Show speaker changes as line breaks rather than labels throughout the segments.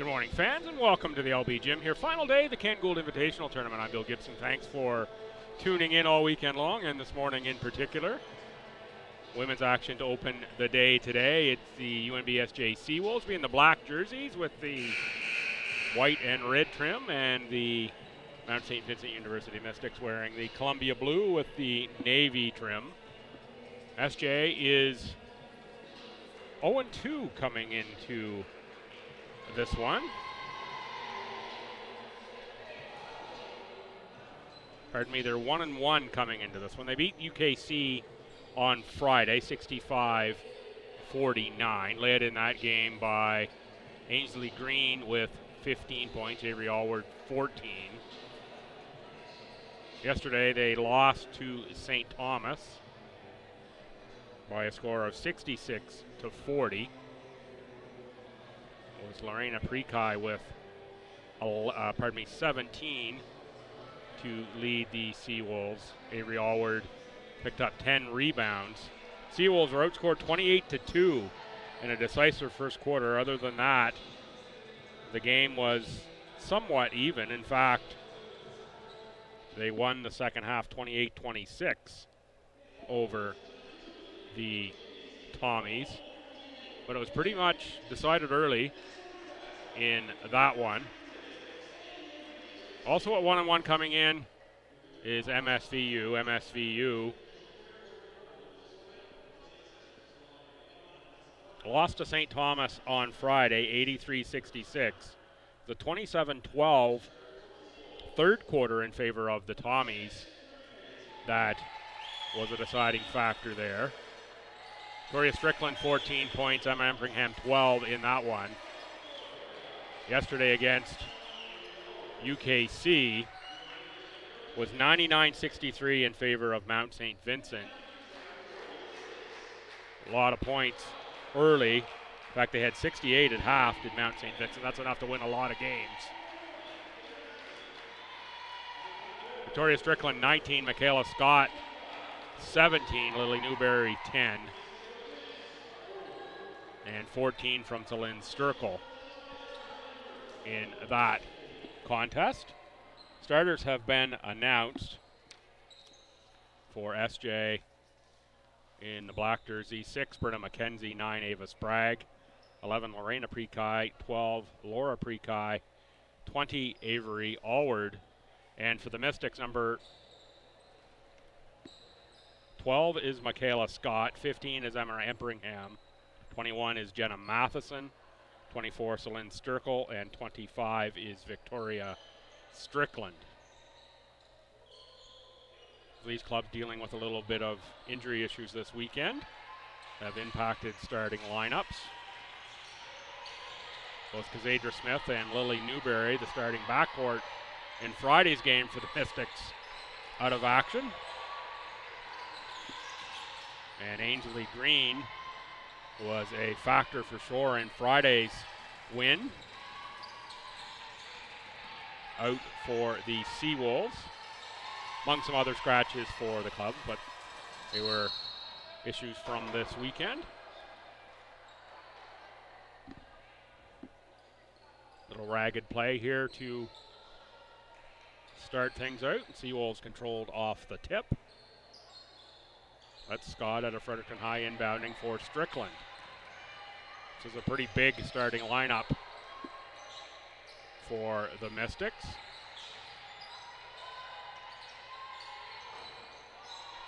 Good morning, fans, and welcome to the LB Gym here. Final day of the Ken Gould Invitational Tournament. I'm Bill Gibson. Thanks for tuning in all weekend long, and this morning in particular. Women's action to open the day today. It's the UNBSJ Seawolves being the black jerseys with the white and red trim, and the Mount St. Vincent University Mystics wearing the Columbia blue with the navy trim. SJ is 0-2 coming into this one. Pardon me, they're 1-1 coming into this one. They beat UKC on Friday, 65-49. Led in that game by Ainsley Green with 15 points, Avery Allward 14. Yesterday they lost to St. Thomas by a score of 66-40. Was Lorena Prekai with 17 to lead the Seawolves. Avery Allward picked up 10 rebounds. Seawolves were outscored 28-2 in a decisive first quarter. Other than that, the game was somewhat even. In fact, they won the second half 28-26 over the Tommies. But it was pretty much decided early in that one. Also at 1-1 coming in is MSVU. MSVU lost to St. Thomas on Friday, 83-66. The 27-12 third quarter in favor of the Tommies, that was a deciding factor there. Victoria Strickland 14 points, Emma Empringham 12 in that one. Yesterday against UKC was 99-63 in favor of Mount St. Vincent. A lot of points early. In fact, they had 68 at half, did Mount St. Vincent. That's enough to win a lot of games. Victoria Strickland 19, Michaela Scott 17, Lily Newberry 10. And 14 from Celine Sturkle in that contest. Starters have been announced for SJ in the black jersey. 6, Britta McKenzie. 9, Ava Sprague. 11, Lorena Prekai. 12, Laura Prekai. 20, Avery Allward. And for the Mystics, number 12 is Michaela Scott. 15 is Emma Empringham. 21 is Jenna Matheson, 24 Celine Sturkle, and 25 is Victoria Strickland. These clubs dealing with a little bit of injury issues this weekend have impacted starting lineups. Both Kazadra Smith and Lily Newberry, the starting backcourt in Friday's game for the Mystics, out of action. And Ainsley Green was a factor for sure in Friday's win. Out for the Seawolves, among some other scratches for the club, but they were issues from this weekend. Little ragged play here to start things out. Seawolves controlled off the tip. That's Scott out of Fredericton High inbounding for Strickland. This is a pretty big starting lineup for the Mystics.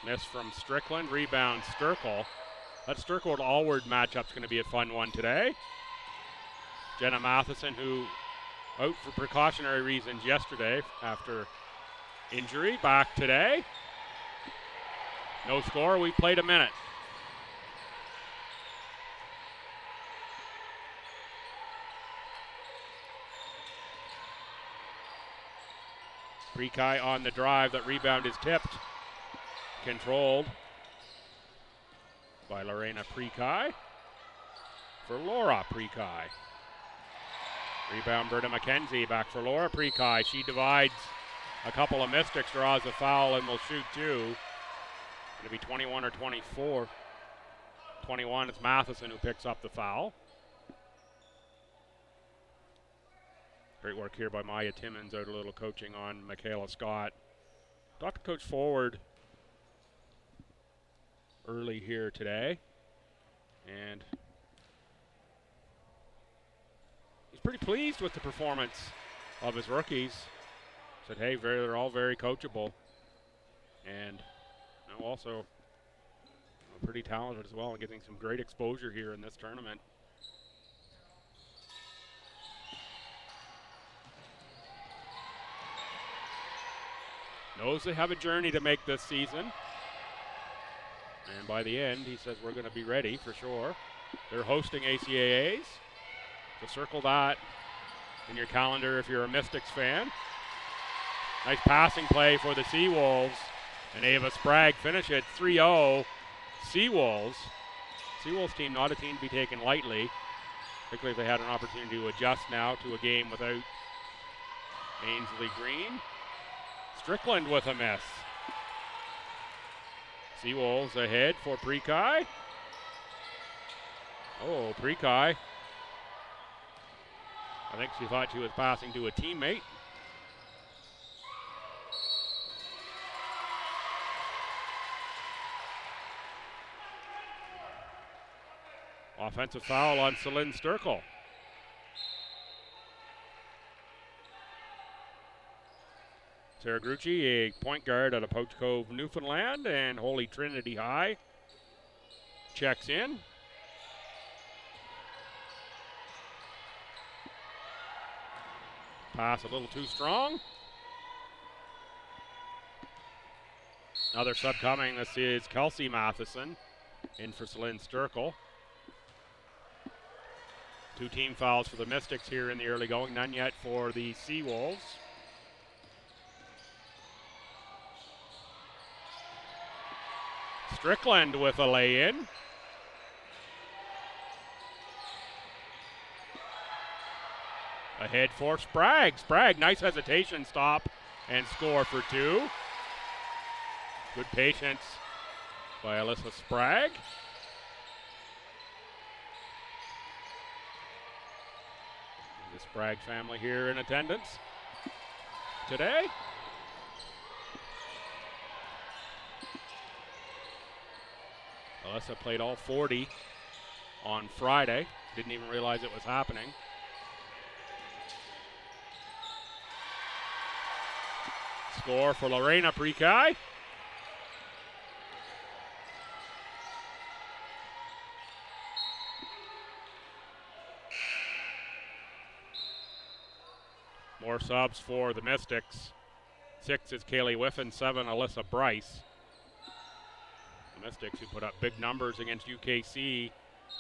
Miss from Strickland, rebound Sturkle. That Sturkle to Allward matchup's going to be a fun one today. Jenna Matheson, who out for precautionary reasons yesterday after injury, back today. No score, we played a minute. Prekai on the drive, that rebound is tipped. Controlled by Lorena Prekai for Laura Prekai. Rebound Britta McKenzie, back for Laura Prekai. She divides a couple of Mystics, draws a foul, and will shoot two. It'll be 21 or 24. 21, it's Matheson who picks up the foul. Great work here by Maya Timmons, out a little coaching on Michaela Scott. Dr. Coach forward early here today. And he's pretty pleased with the performance of his rookies. Said, hey, they're all very coachable. And also pretty talented as well, and getting some great exposure here in this tournament. Knows they have a journey to make this season. And by the end, he says we're going to be ready for sure. They're hosting ACAAs. So circle that in your calendar if you're a Mystics fan. Nice passing play for the Seawolves. And Ava Sprague finish it 3-0. Seawolves. Seawolves team, not a team to be taken lightly. Particularly if they had an opportunity to adjust now to a game without Ainsley Green. Strickland with a miss. Seawolves ahead for Prekai. Oh, Prekai. I think she thought she was passing to a teammate. Offensive foul on Celine Sturkle. Sarah Grucci, a point guard out of Pouch Cove, Newfoundland, and Holy Trinity High, checks in. Pass a little too strong. Another sub coming. This is Kelsey Matheson in for Celine Sturkle. 2 team fouls for the Mystics here in the early going. None yet for the Seawolves. Strickland with a lay-in. Ahead for Sprague. Sprague, nice hesitation, stop, and score for 2. Good patience by Alyssa Sprague. The Sprague family here in attendance today. Alyssa played all 40 on Friday. Didn't even realize it was happening. Score for Lorena Prekai. More subs for the Mystics. 6 is Kaylee Whiffen, 7 Alyssa Bryce. The Mystics, who put up big numbers against UKC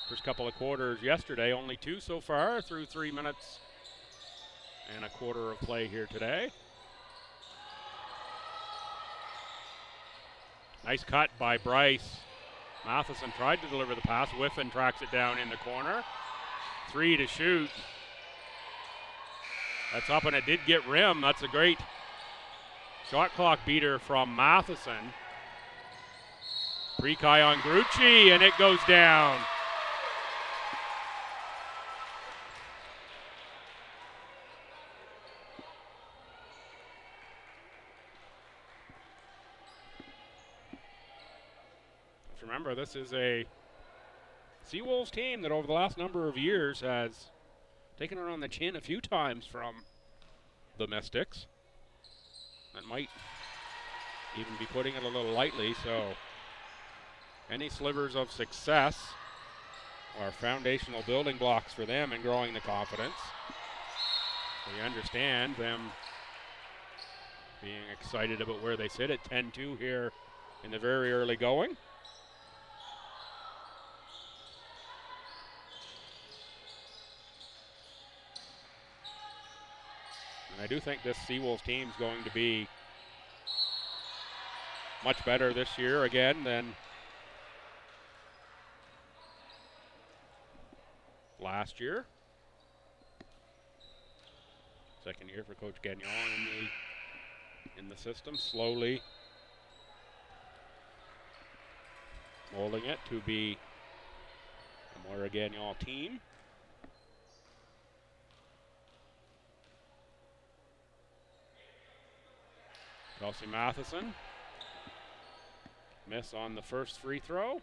first couple of quarters yesterday, only 2 so far through 3 minutes and a quarter of play here today. Nice cut by Bryce. Matheson tried to deliver the pass. Whiffen tracks it down in the corner. 3 to shoot. That's up, and it did get rim. That's a great shot clock beater from Matheson. Prekai on Grucci, and it goes down. Remember, this is a Seawolves team that over the last number of years has taken it on the chin a few times from the Mystics. And might even be putting it a little lightly, so any slivers of success are foundational building blocks for them in growing the confidence. We understand them being excited about where they sit at 10-2 here in the very early going. And I do think this Seawolves team is going to be much better this year again than last year. Second year for Coach Gagnon in the system, slowly molding it to be a Moira Gagnon team. Kelsey Matheson. Miss on the first free throw.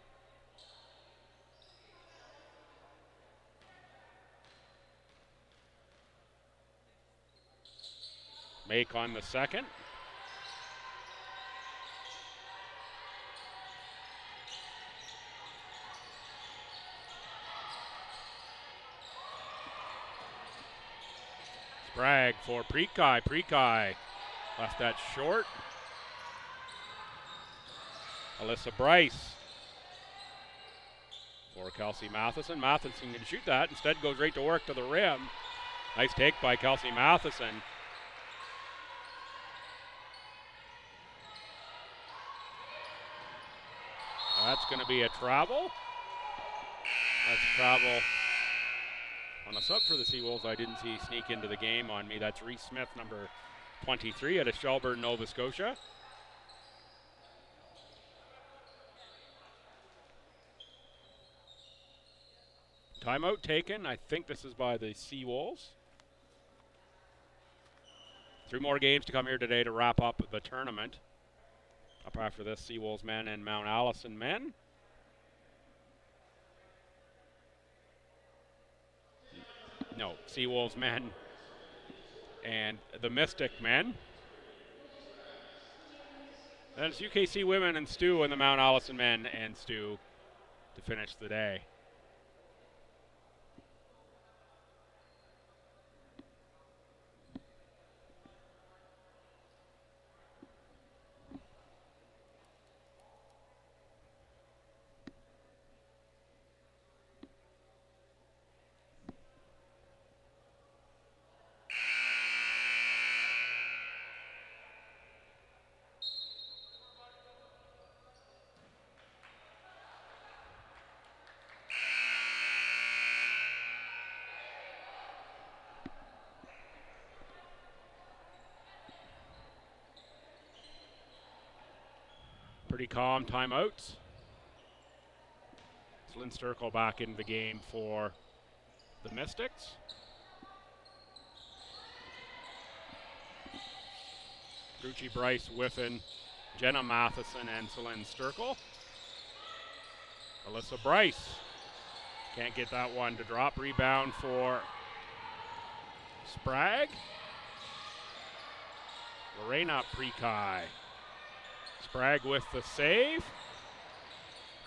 Make on the second. Sprague for Prekai. Prekai left that short. Alyssa Bryce for Kelsey Matheson. Matheson can shoot that. Instead goes right to work to the rim. Nice take by Kelsey Matheson. That's going to be a travel. That's a travel on a sub for the Seawolves. I didn't see sneak into the game on me. That's Reese Smith, number 23, out of Shelburne, Nova Scotia. Timeout taken. I think this is by the Seawolves. 3 more games to come here today to wrap up the tournament. Up after this, Seawolves men and Mount Allison men. No, Seawolves men and the Mystic men. Then it's UKC women and Stu and the Mount Allison men and Stu to finish the day. Pretty calm timeouts. It's Lynn Sturkle back in the game for the Mystics. Grucci, Bryce, Whiffen, Jenna Matheson, and Celine Sturkle. Alyssa Bryce can't get that one to drop. Rebound for Sprague. Lorena Prekai. Sprague with the save.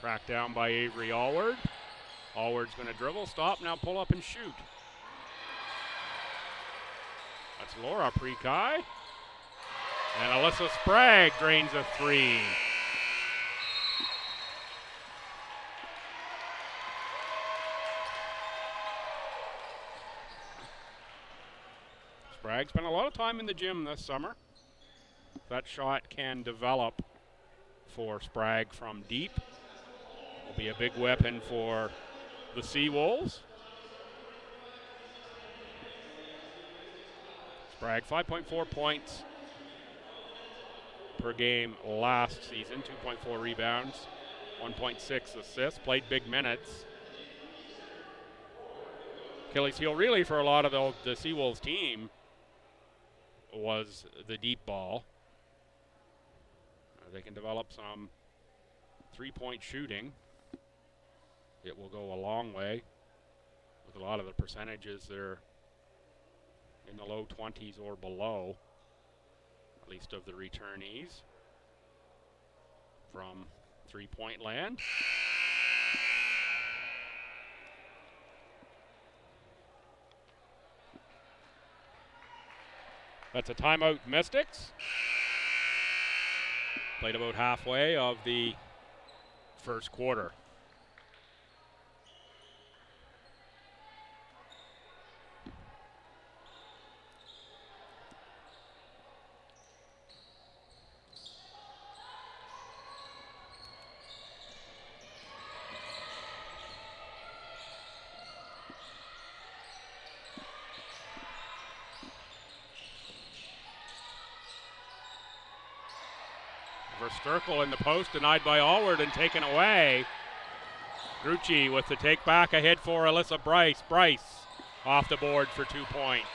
Cracked down by Avery Allward. Allward's going to dribble, stop, now pull up and shoot. That's Laura Prekai. And Alyssa Sprague drains a 3. Sprague spent a lot of time in the gym this summer. That shot can develop for Sprague from deep. Will be a big weapon for the Seawolves. Sprague, 5.4 points per game last season, 2.4 rebounds, 1.6 assists, played big minutes. Achilles heel really for a lot of the Seawolves team was the deep ball. They can develop some three-point shooting. It will go a long way. With a lot of the percentages, they're in the low 20s or below, at least of the returnees from three-point land. That's a timeout, Mystics. Played about halfway of the first quarter. Sturkle in the post, denied by Allward and taken away. Grucci with the take back ahead for Alyssa Bryce. Bryce off the board for 2 points.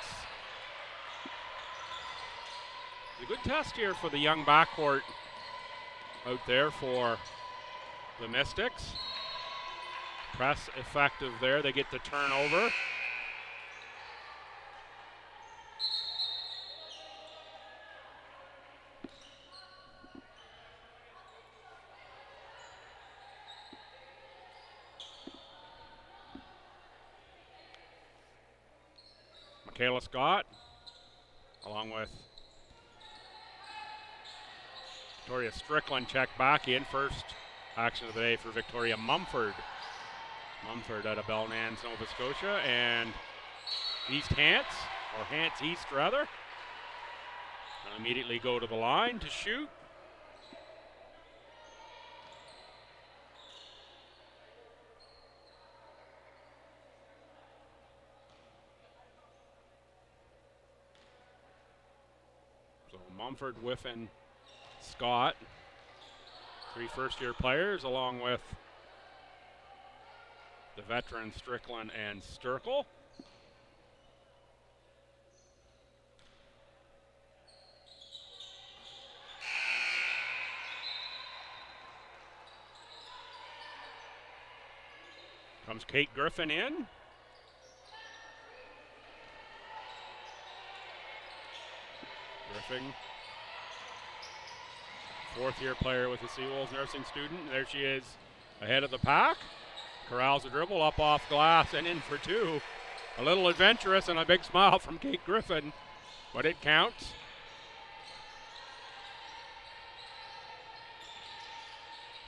a good test here for the young backcourt out there for the Mystics. Press effective there. They get the turnover. Michaela Scott, along with Victoria Strickland, check back in. First action of the day for Victoria Mumford. Mumford out of Belnans, Nova Scotia, and East Hants, or Hants East rather. Immediately go to the line to shoot. So Mumford, Whiffen, Scott, 3 first-year players, along with the veteran Strickland and Sturkle. Comes Kate Griffin in. Griffin, 4th-year player with the Seawolves nursing student. There she is ahead of the pack. Corrals a dribble up off glass and in for 2. A little adventurous and a big smile from Kate Griffin, but it counts.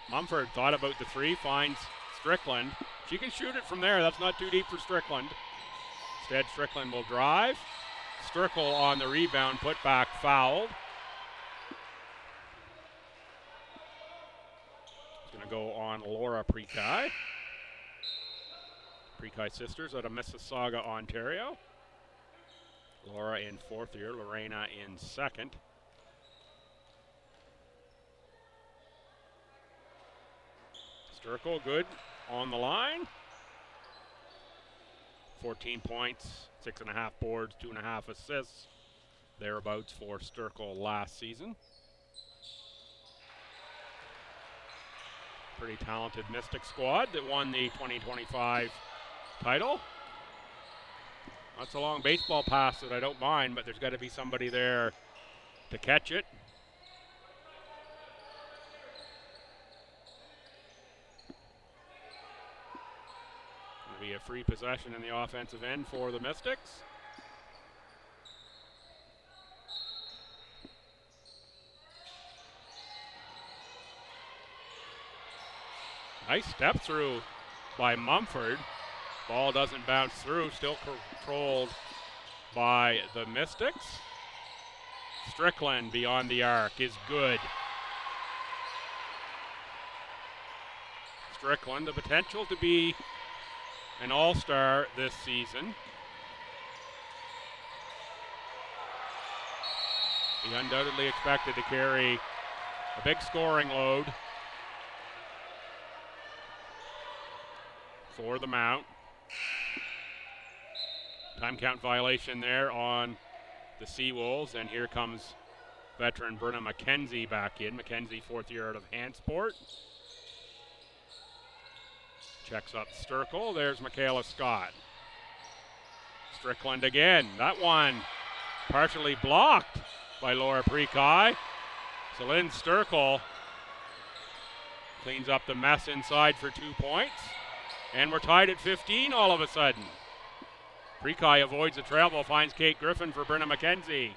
Mumford thought about the 3, finds Strickland. She can shoot it from there. That's not too deep for Strickland. Instead, Strickland will drive. Sturkle on the rebound, put back, fouled. It's going to go on Laura Prekai. Prekai sisters out of Mississauga, Ontario. Laura in 4th year, Lorena in 2nd. Sturkle good on the line. 14 points, 6.5 boards, 2.5 assists, thereabouts for Sturkle last season. Pretty talented Mystic squad that won the 2025 title. That's a long baseball pass that I don't mind, but there's got to be somebody there to catch it. Be a free possession in the offensive end for the Mystics. Nice step through by Mumford. Ball doesn't bounce through, still controlled by the Mystics. Strickland beyond the arc is good. Strickland, the potential to be an all-star this season. He undoubtedly expected to carry a big scoring load for the Mount. Time count violation there on the Seawolves, and here comes veteran Brenna McKenzie back in. McKenzie, 4th year out of Hansport. Checks up Sturkle. There's Michaela Scott. Strickland again. That one partially blocked by Laura Prekai. Celine Sturkle cleans up the mess inside for 2 points. And we're tied at 15 all of a sudden. Prekai avoids the travel, finds Kate Griffin for Brenna McKenzie.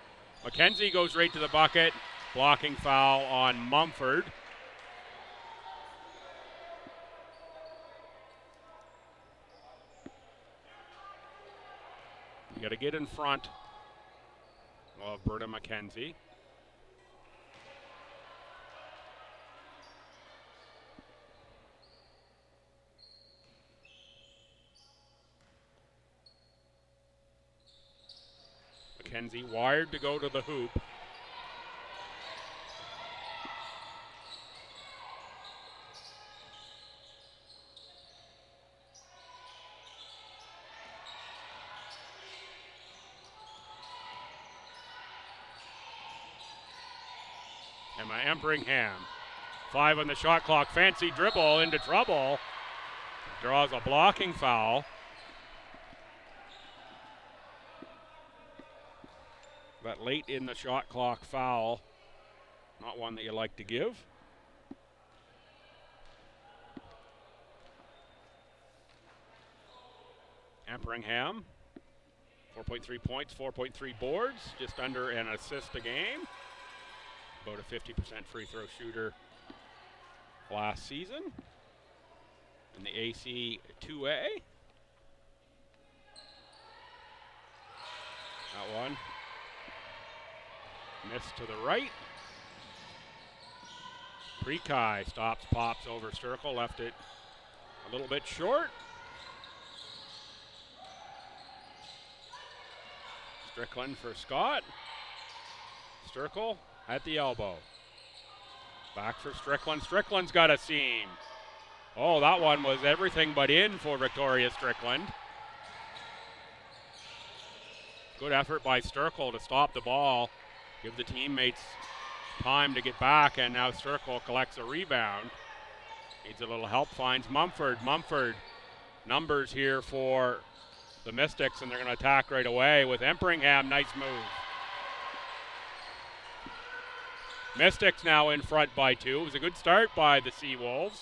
McKenzie goes right to the bucket. Blocking foul on Mumford. You got to get in front of Berta McKenzie. McKenzie wired to go to the hoop. Emma Empringham. 5 on the shot clock. Fancy dribble into trouble. Draws a blocking foul. That late in the shot clock foul, not one that you like to give. Empringham, 4.3 points, 4.3 boards, just under an assist a game. About a 50% free throw shooter last season in the AC 2A. That one missed to the right. Prekai stops, pops over Sturkle, left it a little bit short. Strickland for Scott. Sturkle at the elbow. Back for Strickland. Strickland's got a seam. Oh, that one was everything but in for Victoria Strickland. Good effort by Sturkle to stop the ball, give the teammates time to get back, and now Sturkle collects a rebound. Needs a little help, finds Mumford. Mumford, numbers here for the Mystics, and they're going to attack right away with Empringham. Nice move. Mystics now in front by 2. It was a good start by the Seawolves.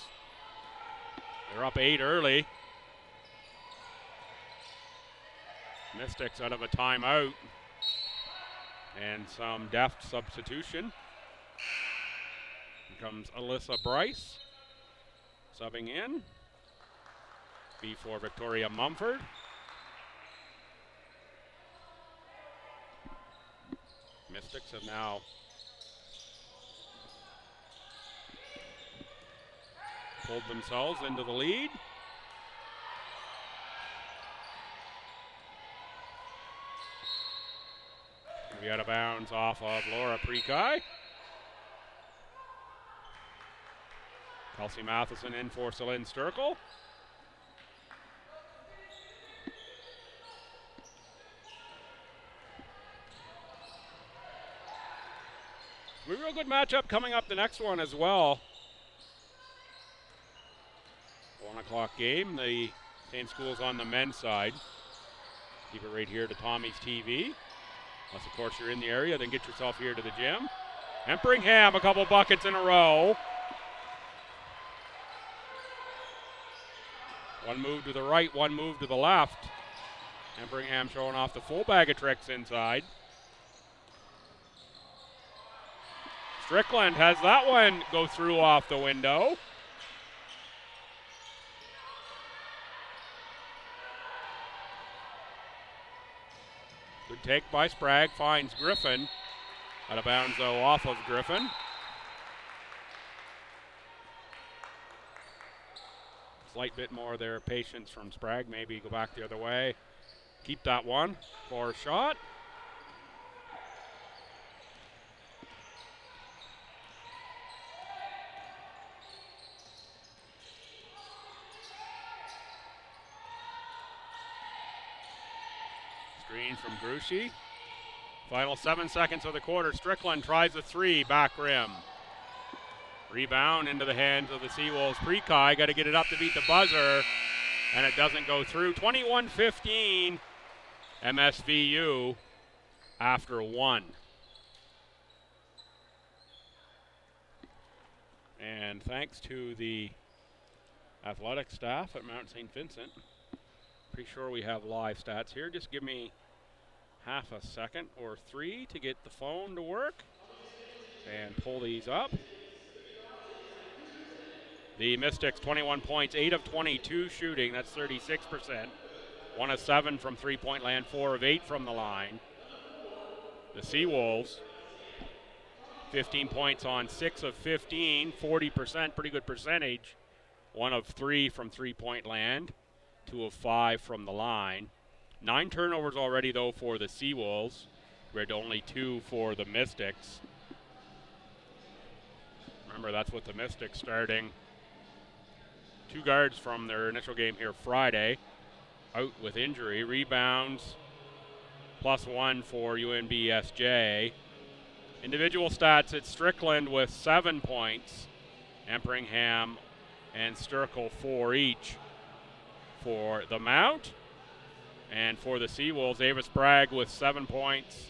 They're up 8 early. Mystics out of a timeout and some deft substitution. Here comes Alyssa Bryce subbing in. B for Victoria Mumford. Mystics have now pulled themselves into the lead. We out of bounds off of Laura Prekai. Kelsey Matheson in for Celine Sturkle. A real good matchup coming up the next one as well. 1 o'clock game. The same schools on the men's side. Keep it right here to Tommy's TV. Unless, of course, you're in the area, then get yourself here to the gym. Empringham, a couple buckets in a row. One move to the right, one move to the left. Empringham showing off the full bag of tricks inside. Strickland has that one go through off the window. Good take by Sprague, finds Griffin. Out of bounds though, off of Griffin. Slight bit more there, patience from Sprague. Maybe go back the other way. Keep that one for a shot. Screen from Grushi. Final 7 seconds of the quarter. Strickland tries a 3, back rim. Rebound into the hands of the Seawolves. Prekai got to get it up to beat the buzzer, and it doesn't go through. 21-15, MSVU after 1. And thanks to the athletic staff at Mount St. Vincent. Pretty sure we have live stats here. Just give me half a second or 3 to get the phone to work and pull these up. The Mystics 21 points, 8 of 22 shooting, that's 36%. 1 of 7 from three-point land, 4 of 8 from the line. The Seawolves 15 points on 6 of 15, 40%, pretty good percentage. 1 of 3 from three-point land, 2 of 5 from the line. 9 turnovers already, though, for the Seawolves. We're at only 2 for the Mystics. Remember, that's with the Mystics starting 2 guards from their initial game here Friday, out with injury. Rebounds, +1 for UNBSJ. Individual stats, it's Strickland with 7 points, Empringham and Sturkle 4 each. For the Mount and for the Seawolves, Avis Bragg with 7 points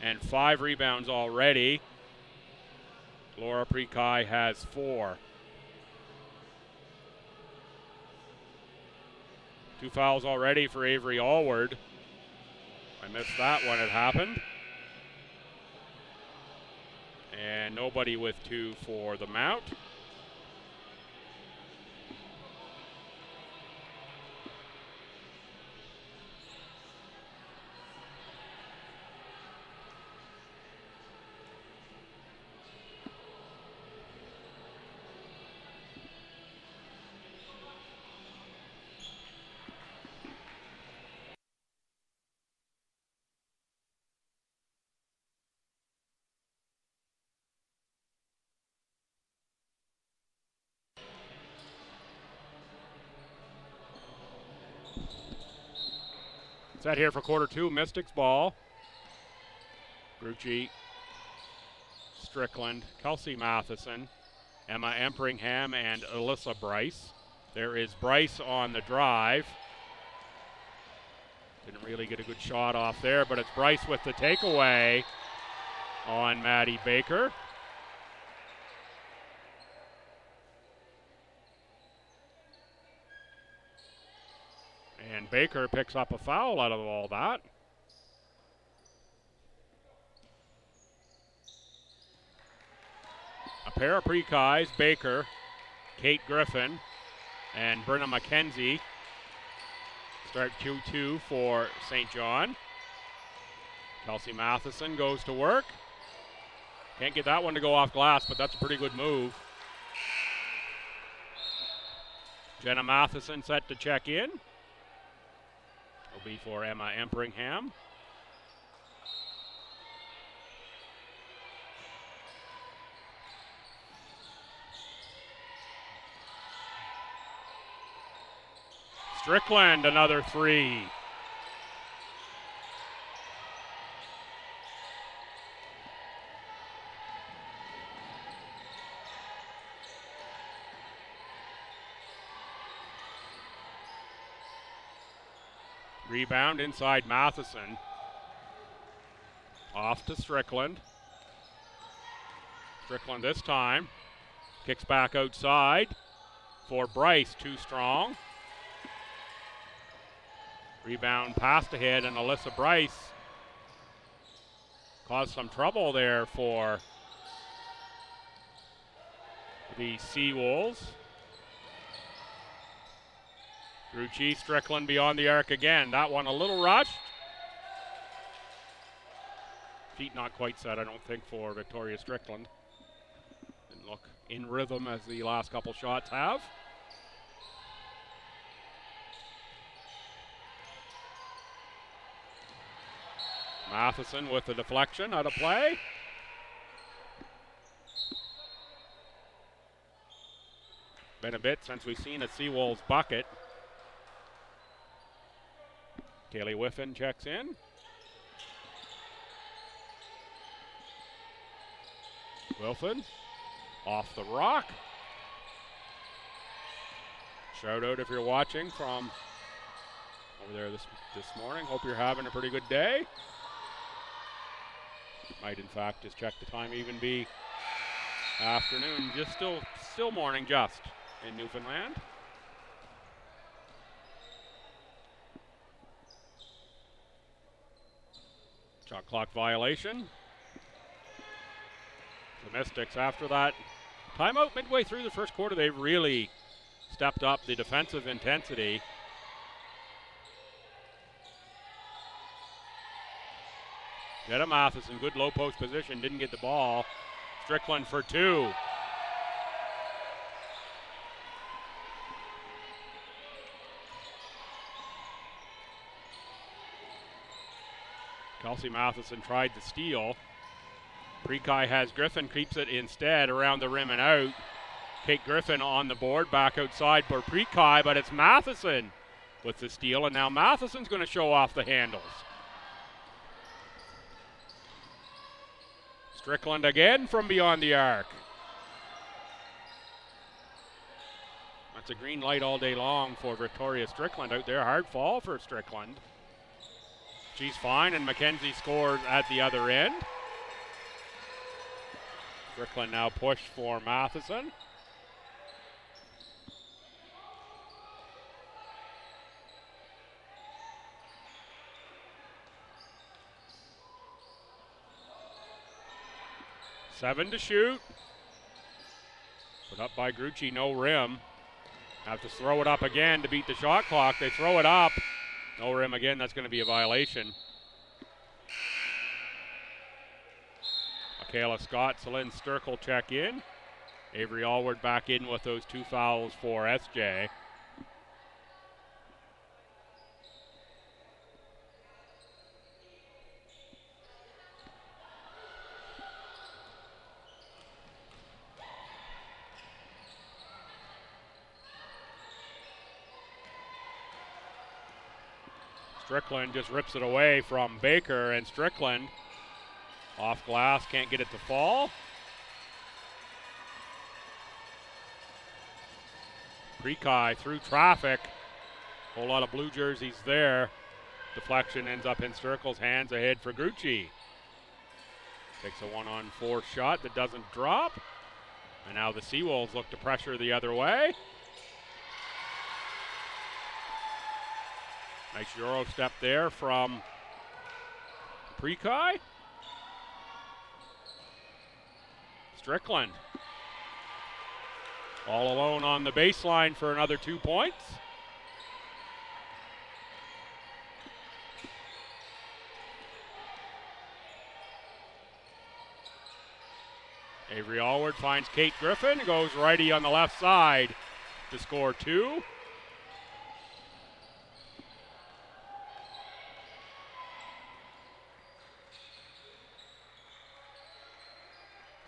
and 5 rebounds already. Laura Prekai has 4. 2 fouls already for Avery Allward. I missed that when it happened. And nobody with 2 for the Mount. Set here for quarter 2, Mystics ball. Grucci, Strickland, Kelsey Matheson, Emma Empringham, and Alyssa Bryce. There is Bryce on the drive. Didn't really get a good shot off there, but it's Bryce with the takeaway on Maddie Baker. And Baker picks up a foul out of all that. A pair of Prekais, Baker, Kate Griffin, and Brenna McKenzie. Start 2-2 for St. John. Kelsey Matheson goes to work. Can't get that one to go off glass, but that's a pretty good move. Jenna Matheson set to check in. Will be for Emma Empringham. Strickland, another 3. Rebound inside Matheson. Off to Strickland. Strickland this time. Kicks back outside for Bryce, too strong. Rebound passed ahead, and Alyssa Bryce caused some trouble there for the Seawolves. Grucci, Strickland beyond the arc again. That one a little rushed. Feet not quite set, I don't think, for Victoria Strickland. Didn't look in rhythm as the last couple shots have. Matheson with the deflection out of play. Been a bit since we've seen a Seawolves bucket. Kaylee Whiffen checks in. Wilford off the rock. Shout out if you're watching from over there this morning. Hope you're having a pretty good day. Might in fact just check the time, even be afternoon, just still morning just in Newfoundland. Shot clock violation. The Mystics, after that timeout midway through the first quarter, they really stepped up the defensive intensity. Jetta Matheson, good low post position, didn't get the ball. Strickland for 2. Kelsey Matheson tried to steal. Prekai has Griffin, keeps it instead around the rim and out. Kate Griffin on the board, back outside for Prekai, but it's Matheson with the steal, and now Matheson's going to show off the handles. Strickland again from beyond the arc. That's a green light all day long for Victoria Strickland out there. Hard fall for Strickland. She's fine, and McKenzie scores at the other end. Strickland now push for Matheson. Seven to shoot. Put up by Grucci, no rim. Have to throw it up again to beat the shot clock. They throw it up. No rim again, that's going to be a violation. Michaela Scott, Celine Sturkle check in. Avery Allward back in with those 2 fouls for SJ. Strickland just rips it away from Baker, and Strickland off glass, can't get it to fall. Prekai through traffic. Whole lot of blue jerseys there. Deflection ends up in Sturkle's hands, ahead for Grucci. Takes a 1-on-4 shot that doesn't drop. And now the Seawolves look to pressure the other way. Nice Euro step there from Prekai. Strickland all alone on the baseline for another 2 points. Avery Allward finds Kate Griffin, goes righty on the left side to score 2.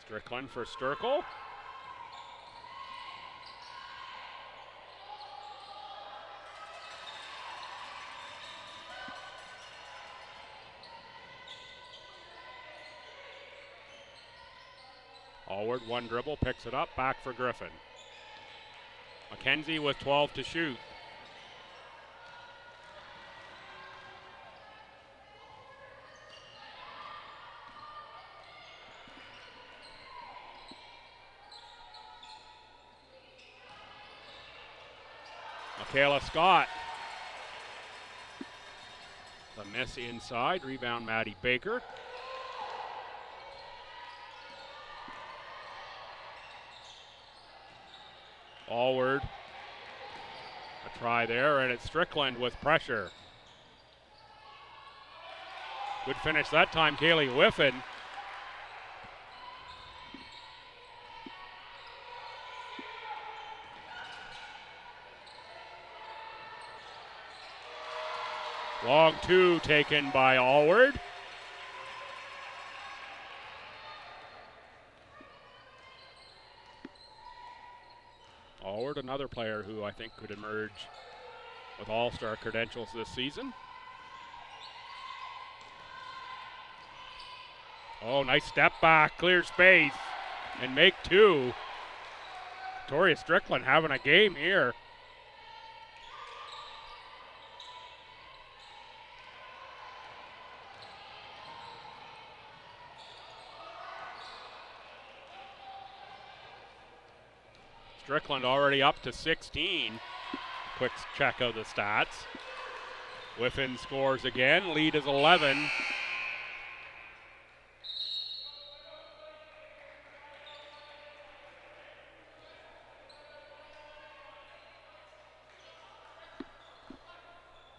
Strickland for Sturkle. Allward, one dribble, picks it up, back for Griffin. McKenzie with 12 to shoot. Michaela Scott. The miss inside, rebound Maddie Baker. Allward, a try there, and it's Strickland with pressure. Good finish that time, Kaylee Whiffen. Long 2 taken by Allward. Allward, another player who I think could emerge with all-star credentials this season. Oh, nice step back, clear space, and make 2. Victoria Strickland having a game here. Strickland already up to 16. Quick check of the stats. Whiffen scores again. Lead is 11. Not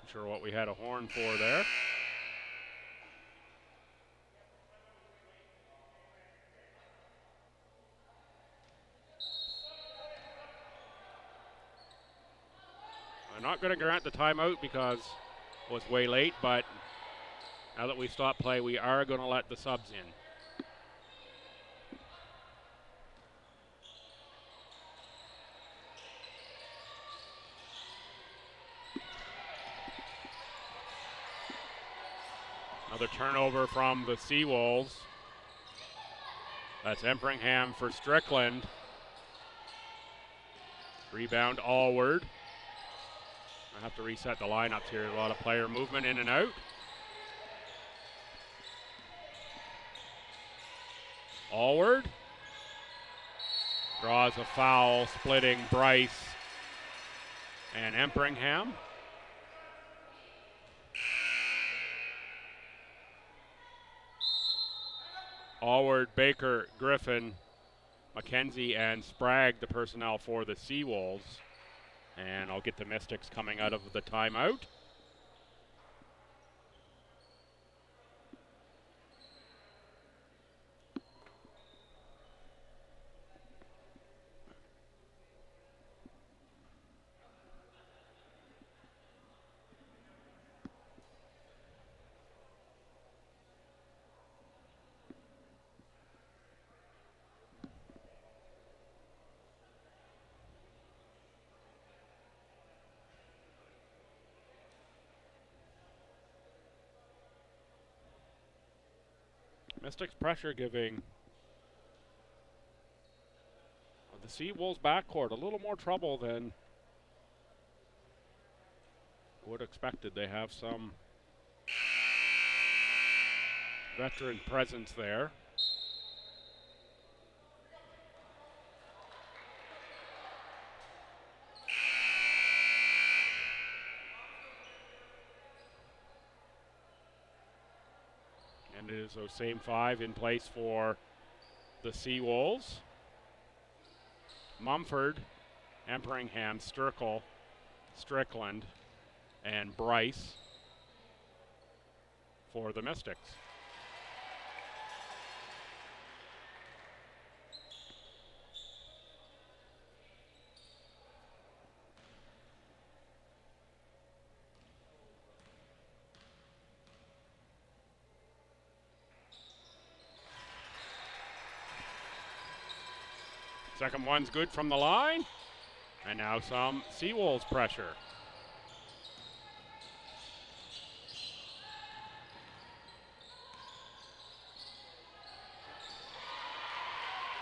sure what we had a horn for there. I'm not going to grant the timeout because it was way late, but now that we stopped play, we are going to let the subs in. Another turnover from the Seawolves. That's Empringham for Strickland. Rebound Allward. I have to reset the lineups here. A lot of player movement in and out. Allward draws a foul, splitting Bryce and Empringham. Allward, Baker, Griffin, McKenzie, and Sprague, the personnel for the Seawolves. And I'll get the Mystics coming out of the timeout. Mystics pressure giving the Seawolves backcourt a little more trouble than would expected. They have some veteran presence there. And it is those same five in place for the Seawolves. Mumford, Empringham, Sturkle, Strickland, and Bryce for the Mystics. Second one's good from the line. And now some Seawolves pressure.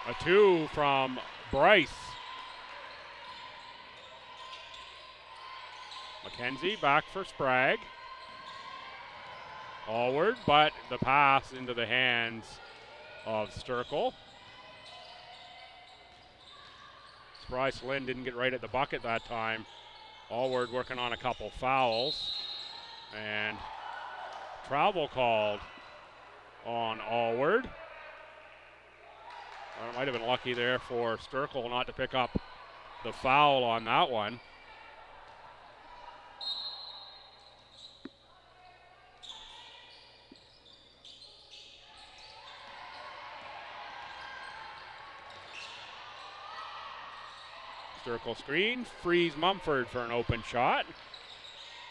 A two from Bryce. McKenzie back for Sprague. Allward, but the pass into the hands of Sturkle. Bryce Lynn didn't get right at the bucket that time. Allward working on a couple fouls. And travel called on Allward. Well, it might have been lucky there for Sturkle not to pick up the foul on that one. Circle screen, frees Mumford for an open shot.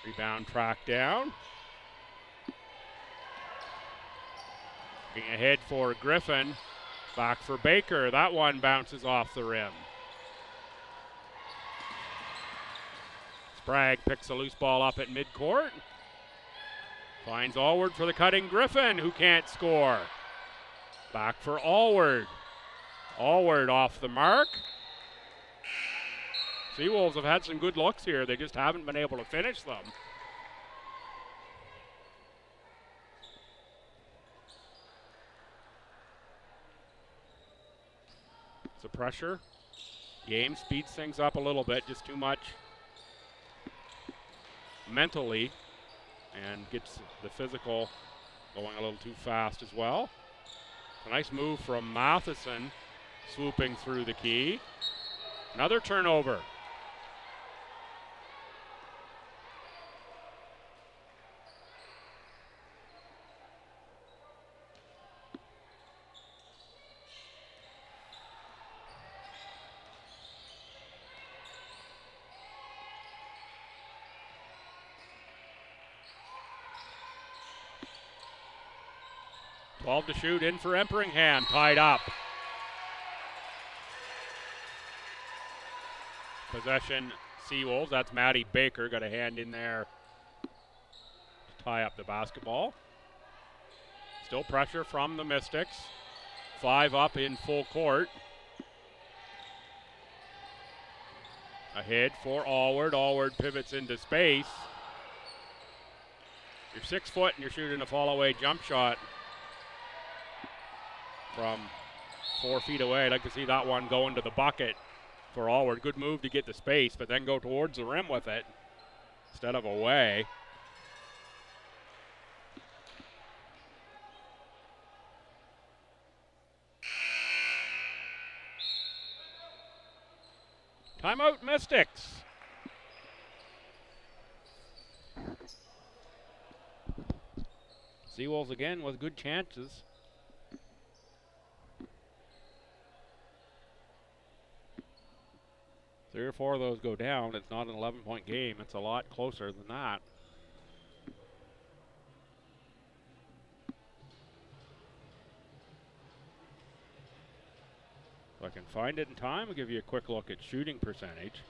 Rebound tracked down. Looking ahead for Griffin. Back for Baker. That one bounces off the rim. Sprague picks a loose ball up at midcourt. Finds Allward for the cutting Griffin, who can't score. Back for Allward. Allward off the mark. Seawolves have had some good looks here. They just haven't been able to finish them. It's a pressure. Game speeds things up a little bit, just too much mentally, and gets the physical going a little too fast as well. A nice move from Matheson, swooping through the key. Another turnover. To shoot in for Empringham, tied up. Possession Seawolves, that's Maddie Baker, got a hand in there to tie up the basketball. Still pressure from the Mystics. 5 up in full court. Ahead for Allward. Allward pivots into space. You're 6 foot and you're shooting a fall away jump shot from 4 feet away. I'd like to see that one go into the bucket for Allward. Good move to get the space, but then go towards the rim with it instead of away. Timeout, Mystics. Seawolves again with good chances. Three or four of those go down. It's not an 11-point game. It's a lot closer than that. If I can find it in time, I'll give you a quick look at shooting percentage.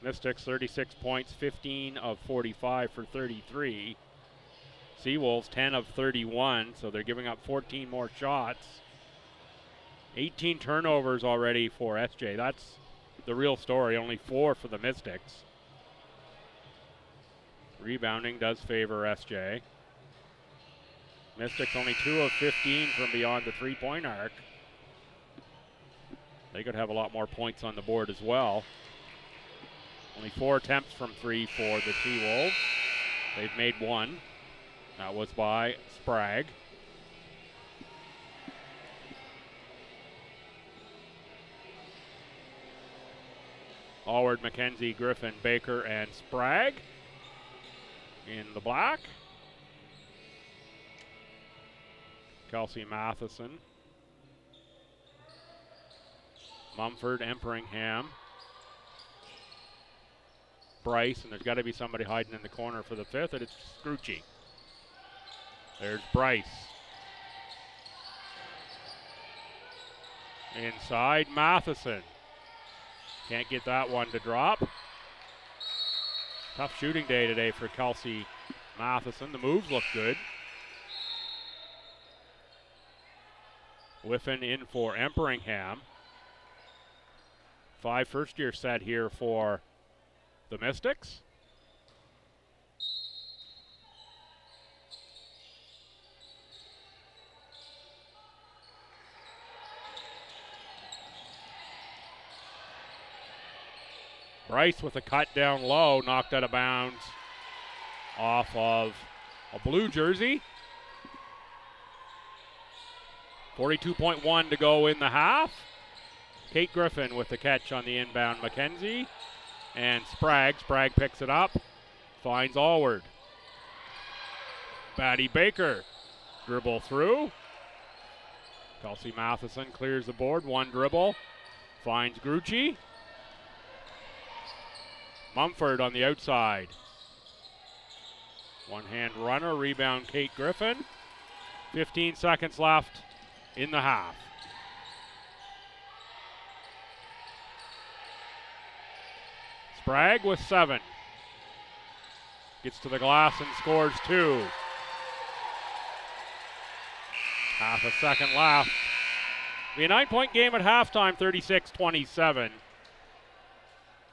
Mystics 36 points, 15 of 45 for 33. Seawolves 10 of 31, so they're giving up 14 more shots. 18 turnovers already for SJ. That's the real story, only 4 for the Mystics. Rebounding does favor SJ. Mystics only 2 of 15 from beyond the three-point arc. They could have a lot more points on the board as well. Only 4 attempts from 3 for the Seawolves. They've made 1. That was by Sprague. Allward, McKenzie, Griffin, Baker, and Sprague in the black. Kelsey Matheson. Mumford, Emperingham. Bryce, and there's got to be somebody hiding in the corner for the 5th, and it's Scroochie. There's Bryce. Inside, Matheson. Can't get that one to drop. Tough shooting day today for Kelsey Matheson. The moves look good. Whiffen in for Emperingham. 5 first-year set here for the Mystics. Bryce with a cut down low, knocked out of bounds off of a blue jersey. 42.1 to go in the half. Kate Griffin with the catch on the inbound McKenzie. And Sprague picks it up, finds Allward. Batty Baker, dribble through. Kelsey Matheson clears the board, 1 dribble, finds Grucci. Mumford on the outside. One-hand runner, rebound Kate Griffin. 15 seconds left in the half. Sprague with 7. Gets to the glass and scores 2. Half a second left. Be a 9-point game at halftime, 36-27.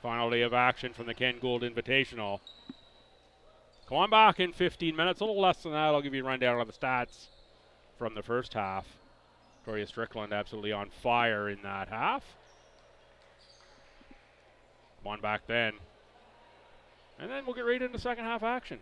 Final day of action from the Ken Gould Invitational. Come on back in 15 minutes, a little less than that. I'll give you a rundown on the stats from the first half. Victoria Strickland absolutely on fire in that half. Come on back then. And then we'll get right into second half action.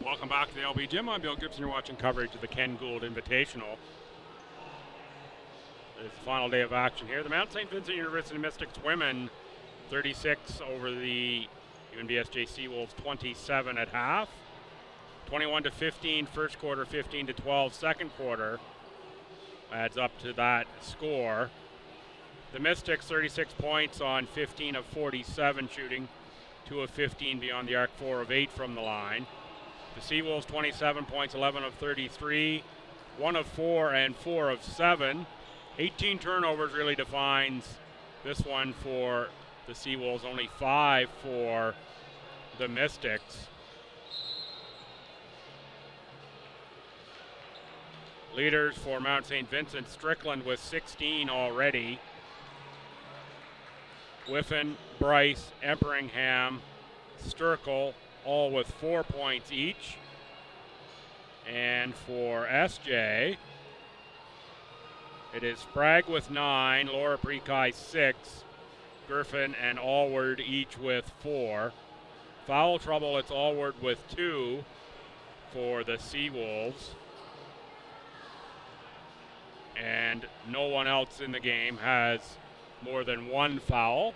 Welcome back to the LB Gym. I'm Bill Gibson. You're watching coverage of the Ken Gould Invitational. It's the final day of action here. The Mount St. Vincent University Mystics women 36 over the UNBSJ Seawolves 27 at half. 21-15 first quarter, 15-12 second quarter. Adds up to that score. The Mystics 36 points on 15 of 47 shooting, 2 of 15 beyond the arc, 4 of 8 from the line. The Seawolves 27 points, 11 of 33, 1 of 4 and 4 of 7. 18 turnovers really defines this one for the Seawolves, only 5 for the Mystics. Leaders for Mount St. Vincent, Strickland with 16 already. Whiffen, Bryce, Emperingham, Sturkle, all with 4 points each. And for SJ, it is Sprague with 9, Laura Prekai 6, Griffin and Allward each with 4. Foul trouble, it's Allward with 2 for the Seawolves. And no one else in the game has more than 1 foul.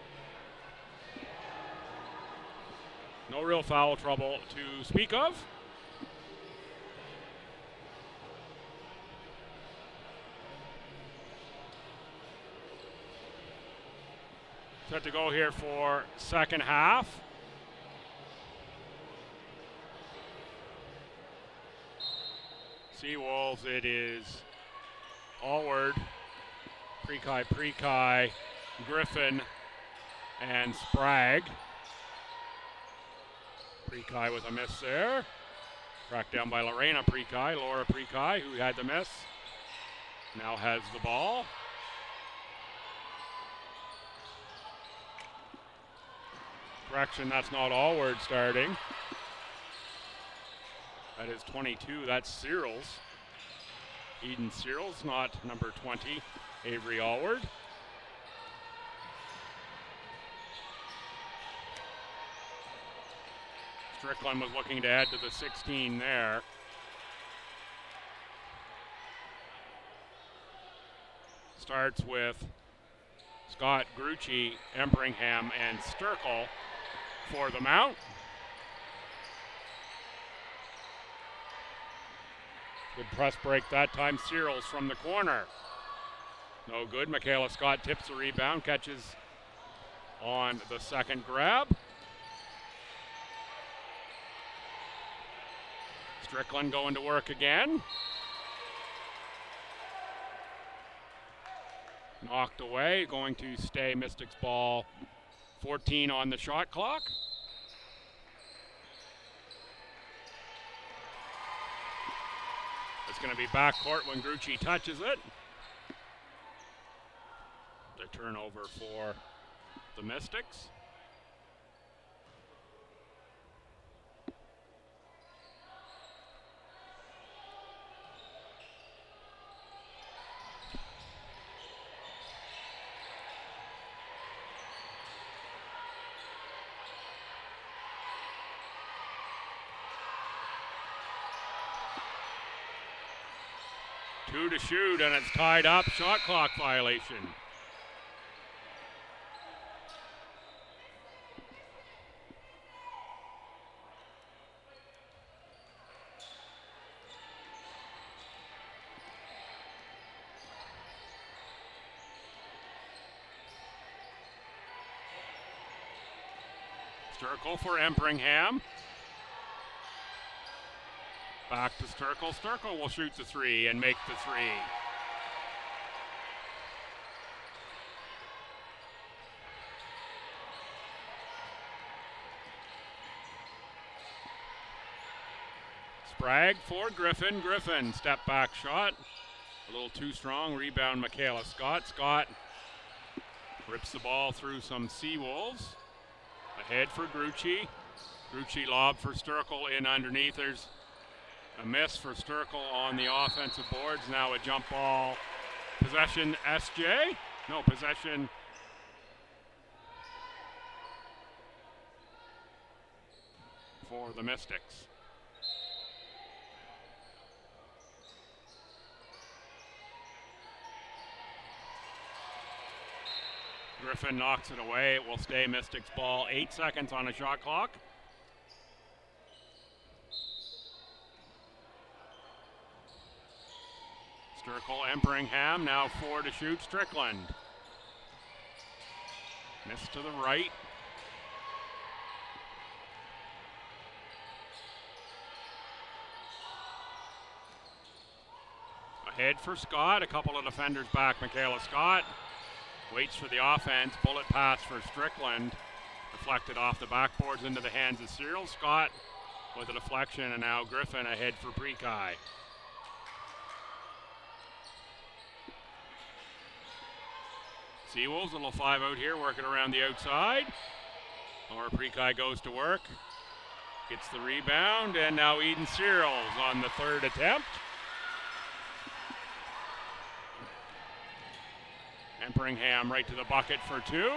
No real foul trouble to speak of. Set to go here for second half. Seawolves, it is Allward, Prekai, Griffin, and Sprague. Prekai with a miss there. Tracked down by Lorena Prekai. Laura Prekai, who had the miss, now has the ball. Correction, that's not Allward starting. That is 22, that's Searles. Eden Searles, not number 20, Avery Allward. Strickland was looking to add to the 16 there. Starts with Scott, Grucci, Emperingham, and Sturkle for the Mount. Good press break that time. Searles from the corner. No good. Michaela Scott tips the rebound, catches on the second grab. Strickland going to work again. Knocked away, going to stay Mystics ball. 14 on the shot clock. It's going to be backcourt when Grucci touches it. The turnover for the Mystics. Two to shoot, and it's tied up. Shot clock violation. Sturkle for Emperingham. Back to Sturkle. Sturkle will shoot the 3 and make the 3. Sprague for Griffin. Griffin, step back shot. A little too strong. Rebound, Michaela Scott. Scott rips the ball through some Seawolves. Ahead for Grucci. Grucci lob for Sturkle in underneath. There's a miss for Sturkle on the offensive boards. Now a jump ball. Possession SJ. No, possession for the Mystics. Griffin knocks it away. It will stay Mystics ball. 8 seconds on a shot clock. Sturkle, Emperingham, now 4 to shoot. Strickland. Missed to the right. Ahead for Scott. A couple of defenders back. Michaela Scott waits for the offense. Bullet pass for Strickland. Deflected off the backboards into the hands of Cyril. Scott with a deflection, and now Griffin ahead for Prekai. Seawolves, a little 5 out here, working around the outside. Or Prekai goes to work. Gets the rebound, and now Eden Cyrils on the 3rd attempt. Emperingham right to the bucket for 2.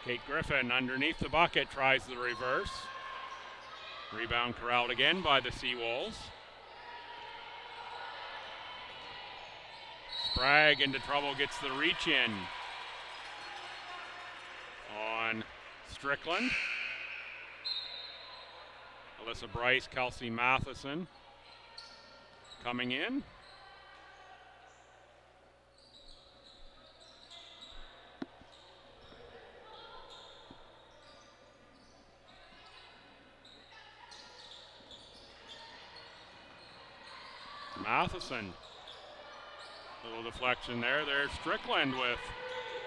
Kate Griffin underneath the bucket tries the reverse. Rebound corralled again by the Seawolves. Sprague into trouble, gets the reach in on Strickland. Alyssa Bryce, Kelsey Matheson coming in. Matheson, little deflection there. There's Strickland with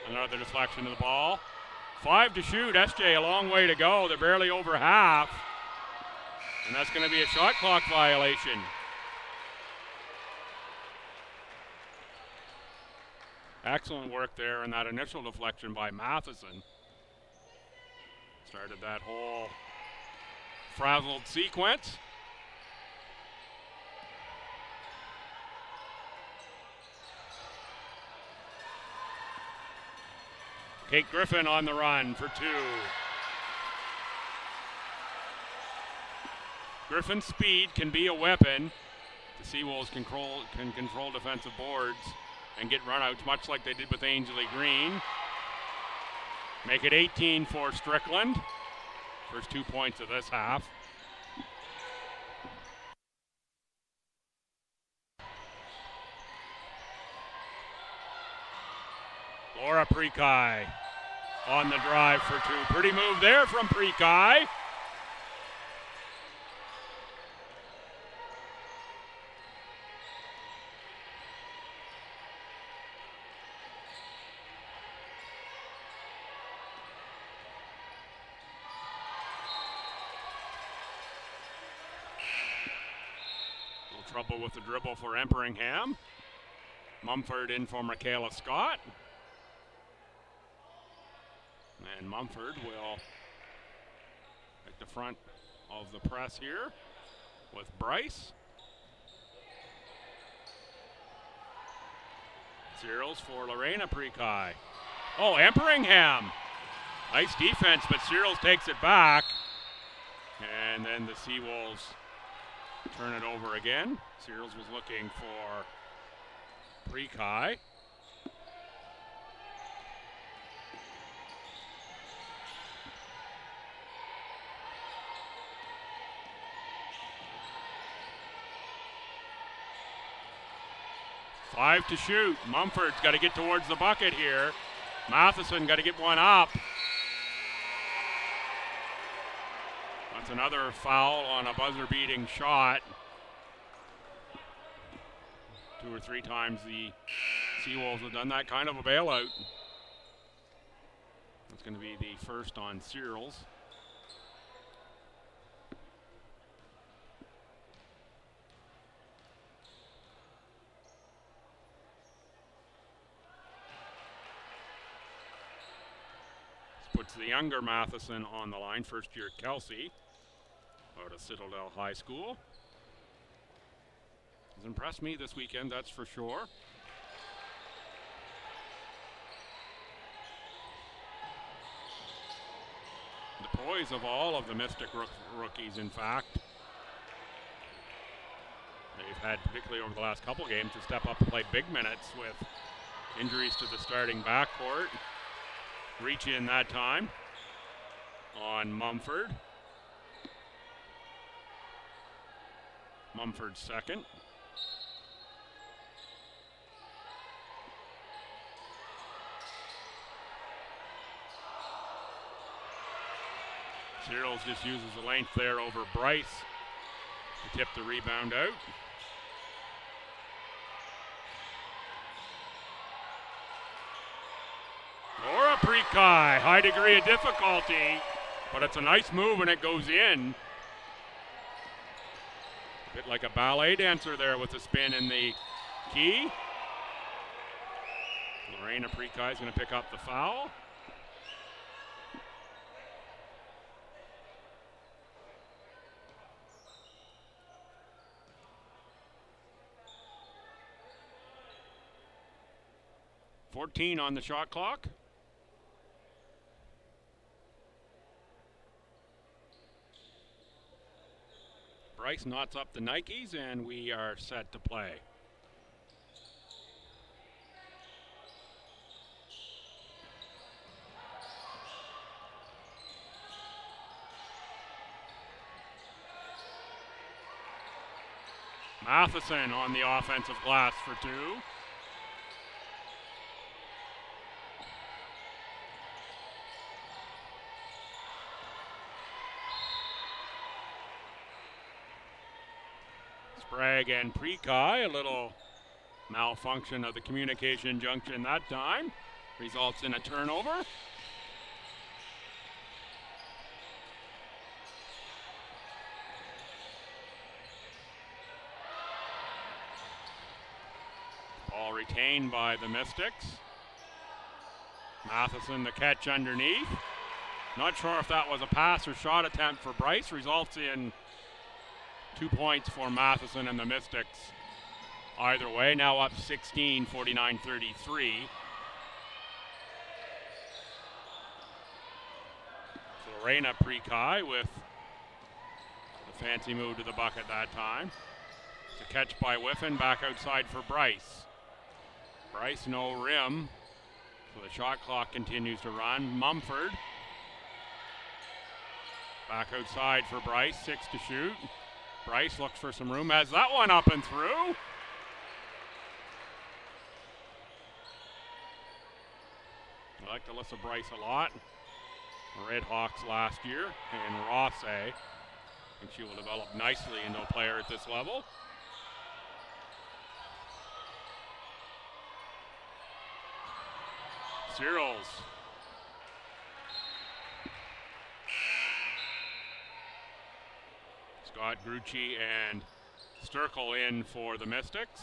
another deflection of the ball. 5 to shoot. SJ a long way to go. They're barely over half. And that's going to be a shot clock violation. Excellent work there in that initial deflection by Matheson. Started that whole frazzled sequence. Kate Griffin on the run for 2. Griffin's speed can be a weapon. The Seawolves can control defensive boards and get runouts, much like they did with Ainsley Green. Make it 18 for Strickland. First 2 points of this half. Laura Prekai on the drive for 2. Pretty move there from Prekai. Trouble with the dribble for Emperingham. Mumford in for Michaela Scott. And Mumford will take the front of the press here with Bryce. Cyrils for Lorena Prekai. Oh, Emperingham. Nice defense, but Cyrils takes it back. And then the Seawolves turn it over again. Cyrils was looking for Prekai. Five to shoot. Mumford's got to get towards the bucket here. Matheson got to get one up. That's another foul on a buzzer-beating shot. 2 or 3 times the Seawolves have done that kind of a bailout. That's going to be the first on Cyrils. Puts the younger Matheson on the line, first year Kelsey, out of Citadel High School. Has impressed me this weekend, that's for sure. The poise of all of the Mystic rookies, in fact. They've had, particularly over the last couple games, to step up and play big minutes with injuries to the starting backcourt. Reach in that time on Mumford. Mumford's second. Searles just uses the length there over Bryce to tip the rebound out. Laura Prekai, high degree of difficulty, but it's a nice move and it goes in. A bit like a ballet dancer there with the spin in the key. Lorena Prekai is going to pick up the foul. .14 on the shot clock. Bryce knots up the Nikes and we are set to play. Matheson on the offensive glass for two. Sprague and Prekai, a little malfunction of the communication junction that time, results in a turnover. Ball retained by the Mystics. Matheson the catch underneath. Not sure if that was a pass or shot attempt for Bryce, results in 2 points for Matheson and the Mystics. Either way, now up 16, 49-33. Lorena Prekai with the fancy move to the bucket that time. It's a catch by Whiffen, back outside for Bryce. Bryce no rim, so the shot clock continues to run. Mumford back outside for Bryce, 6 to shoot. Bryce looks for some room, has that one up and through. I like Alyssa Bryce a lot. Red Hawks last year, and Rosse. I think she will develop nicely into a player at this level. Searles. Scott Grucci and Sturkle in for the Mystics.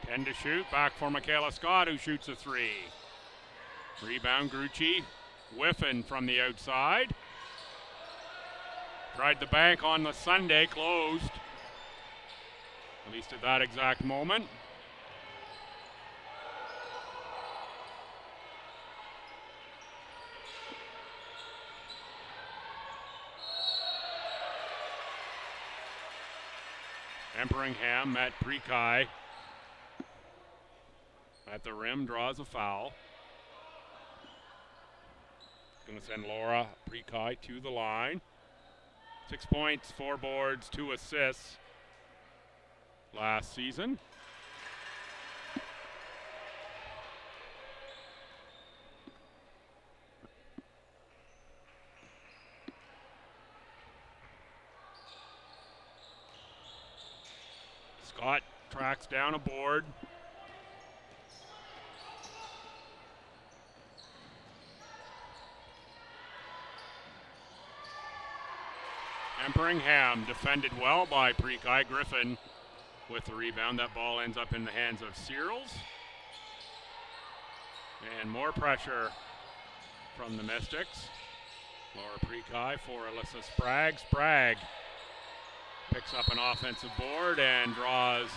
And to shoot, back for Michaela Scott, who shoots a three. Rebound, Grucci. Whiffen from the outside. Tried the bank on the Sunday, closed. At least at that exact moment. Emperingham met Prekai at the rim, draws a foul. Going to send Laura Prekai to the line. 6 points, 4 boards, 2 assists last season. Scott tracks down a board. Emperingham defended well by Prekai. Griffin with the rebound. That ball ends up in the hands of Seawolves. And more pressure from the Mystics. Laura Prekai for Alyssa Sprague. Sprague picks up an offensive board and draws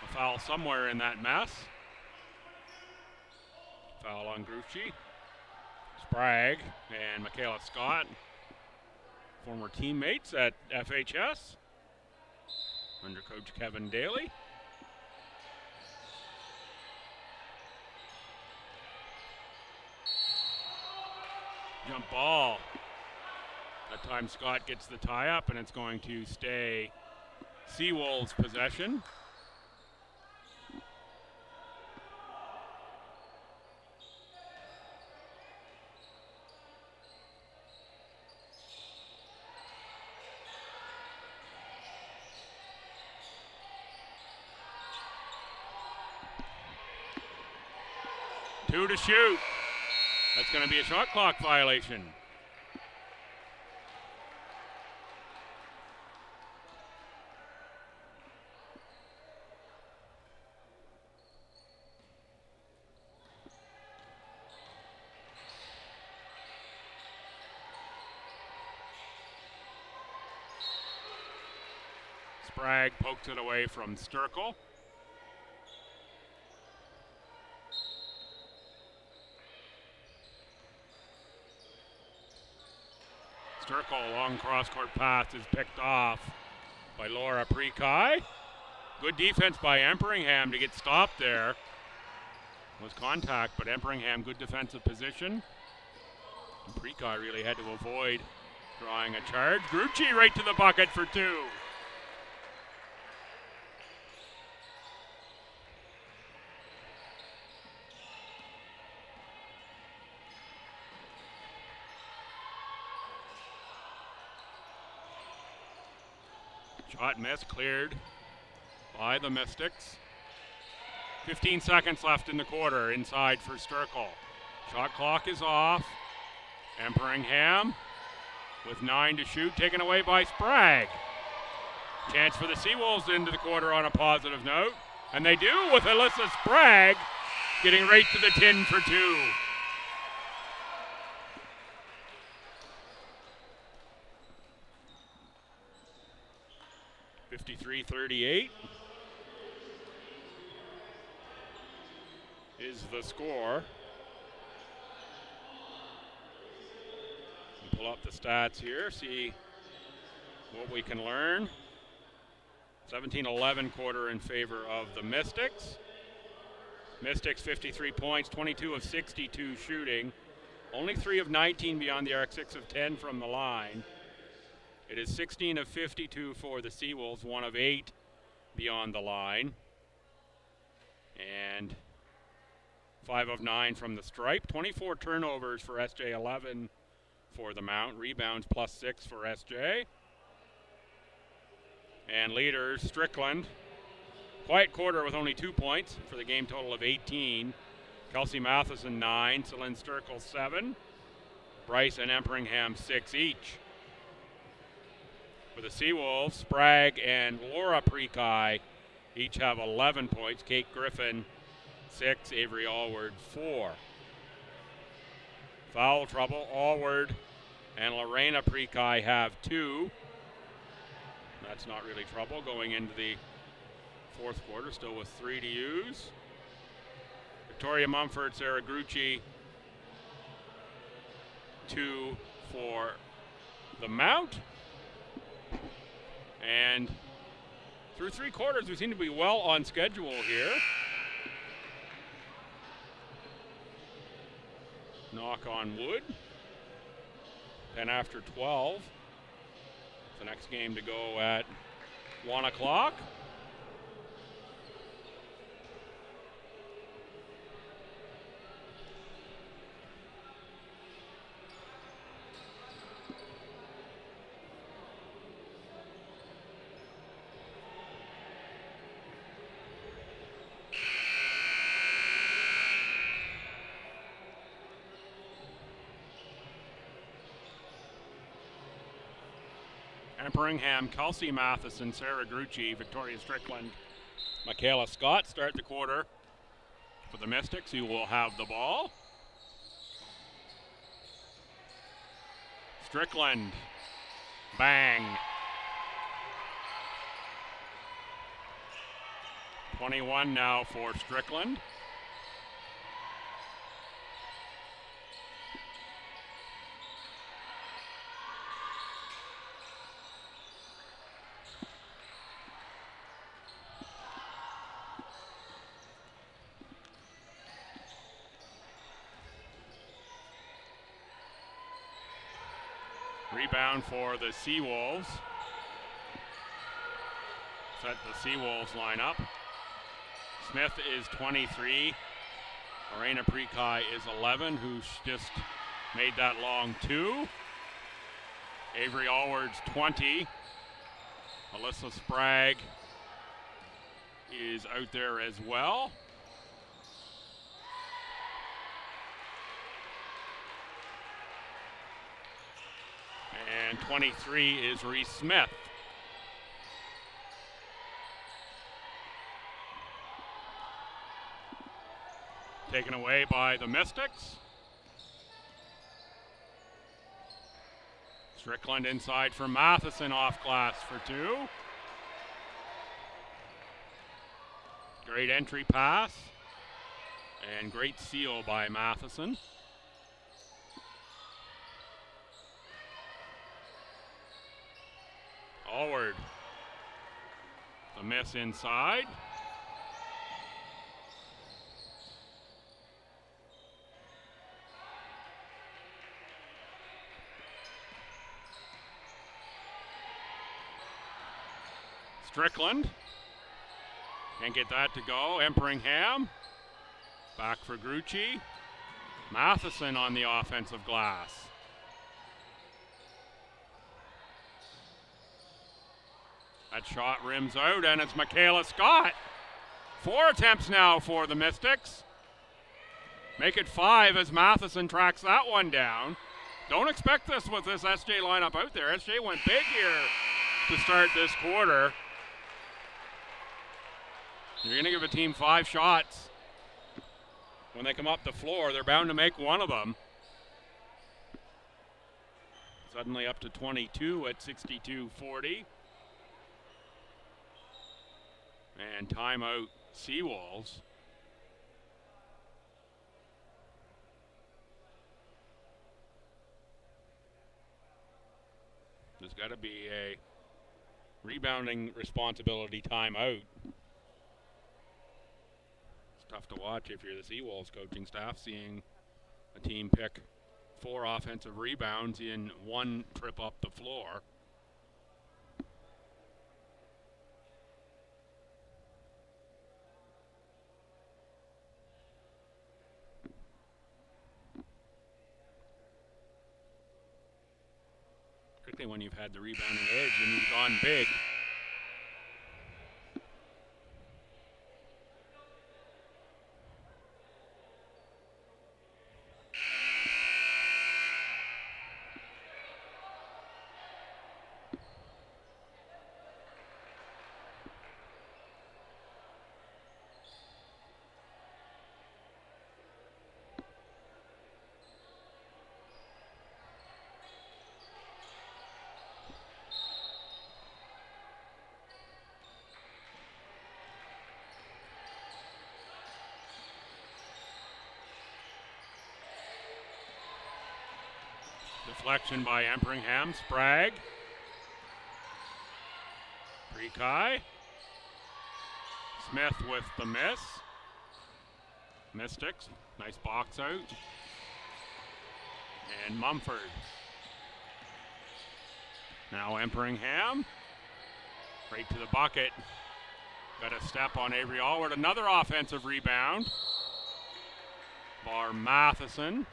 a foul somewhere in that mess. Foul on Grucci. Sprague and Michaela Scott, former teammates at FHS under Coach Kevin Daly. Jump ball. That time Scott gets the tie up, and it's going to stay Seawolves possession. Two to shoot. That's going to be a shot clock violation. Sprague pokes it away from Sturkle. Sturkle, long cross-court pass is picked off by Laura Prekai. Good defense by Emperingham to get stopped there. Was contact, but Emperingham, good defensive position. And Prekai really had to avoid drawing a charge. Grucci right to the bucket for two. Shot miss, cleared by the Mystics. 15 seconds left in the quarter, inside for Sturkle. Shot clock is off. Emperingham with 9 to shoot, taken away by Sprague. Chance for the Seawolves into the quarter on a positive note. And they do with Alyssa Sprague getting right to the tin for two. .53-38 is the score. We'll pull up the stats here, see what we can learn. 17-11 quarter in favor of the Mystics. Mystics 53 points, 22 of 62 shooting. Only 3 of 19 beyond the arc, 6 of 10 from the line. It is 16 of 52 for the Seawolves, 1 of 8 beyond the line. And 5 of 9 from the stripe. 24 turnovers for SJ, 11 for the Mount. Rebounds +6 for SJ. And leaders, Strickland. Quiet quarter with only 2 points for the game total of 18. Kelsey Matheson 9, Celine Sturkle 7. Bryce and Emperingham 6 each. For the Seawolves, Sprague and Laura Prekai each have 11 points. Kate Griffin 6, Avery Allward 4. Foul trouble, Allward and Lorena Prekai have 2. That's not really trouble going into the fourth quarter, still with 3 to use. Victoria Mumford, Sarah Grucci, 2 for the Mount. And through 3 quarters, we seem to be well on schedule here. Knock on wood. 10 after 12. The next game to go at 1 o'clock. Emperingham, Kelsey Matheson, Sarah Grucci, Victoria Strickland, Michaela Scott start the quarter for the Mystics, who will have the ball. Strickland, bang. 21 now for Strickland. Rebound for the Seawolves. Set the Seawolves lineup. Smith is 23. Arena Prekai is 11, who's just made that long two. Avery Allward's 20. Alyssa Sprague is out there as well. And 23 is Reese Smith. Taken away by the Mystics. Strickland inside for Matheson, off glass for two. Great entry pass. And great seal by Matheson. Allward. The miss inside. Strickland. Can't get that to go. Emperingham. Back for Grucci. Matheson on the offensive glass. That shot rims out, and it's Michaela Scott. 4 attempts now for the Mystics. Make it 5 as Matheson tracks that one down. Don't expect this with this SJ lineup out there. SJ went big here to start this quarter. You're going to give a team 5 shots. When they come up the floor, they're bound to make one of them. Suddenly up to 22 at 62-40. And timeout Seawolves. There's got to be a rebounding responsibility timeout. It's tough to watch if you're the Seawolves coaching staff, seeing a team pick 4 offensive rebounds in 1 trip up the floor. When you've had the rebounding edge and you've gone big. Deflection by Emperingham. Sprague. Prekai. Smith with the miss. Mystics. Nice box out. And Mumford. Now Emperingham. Right to the bucket. Got a step on Avery Allward. Another offensive rebound. Bar Matheson.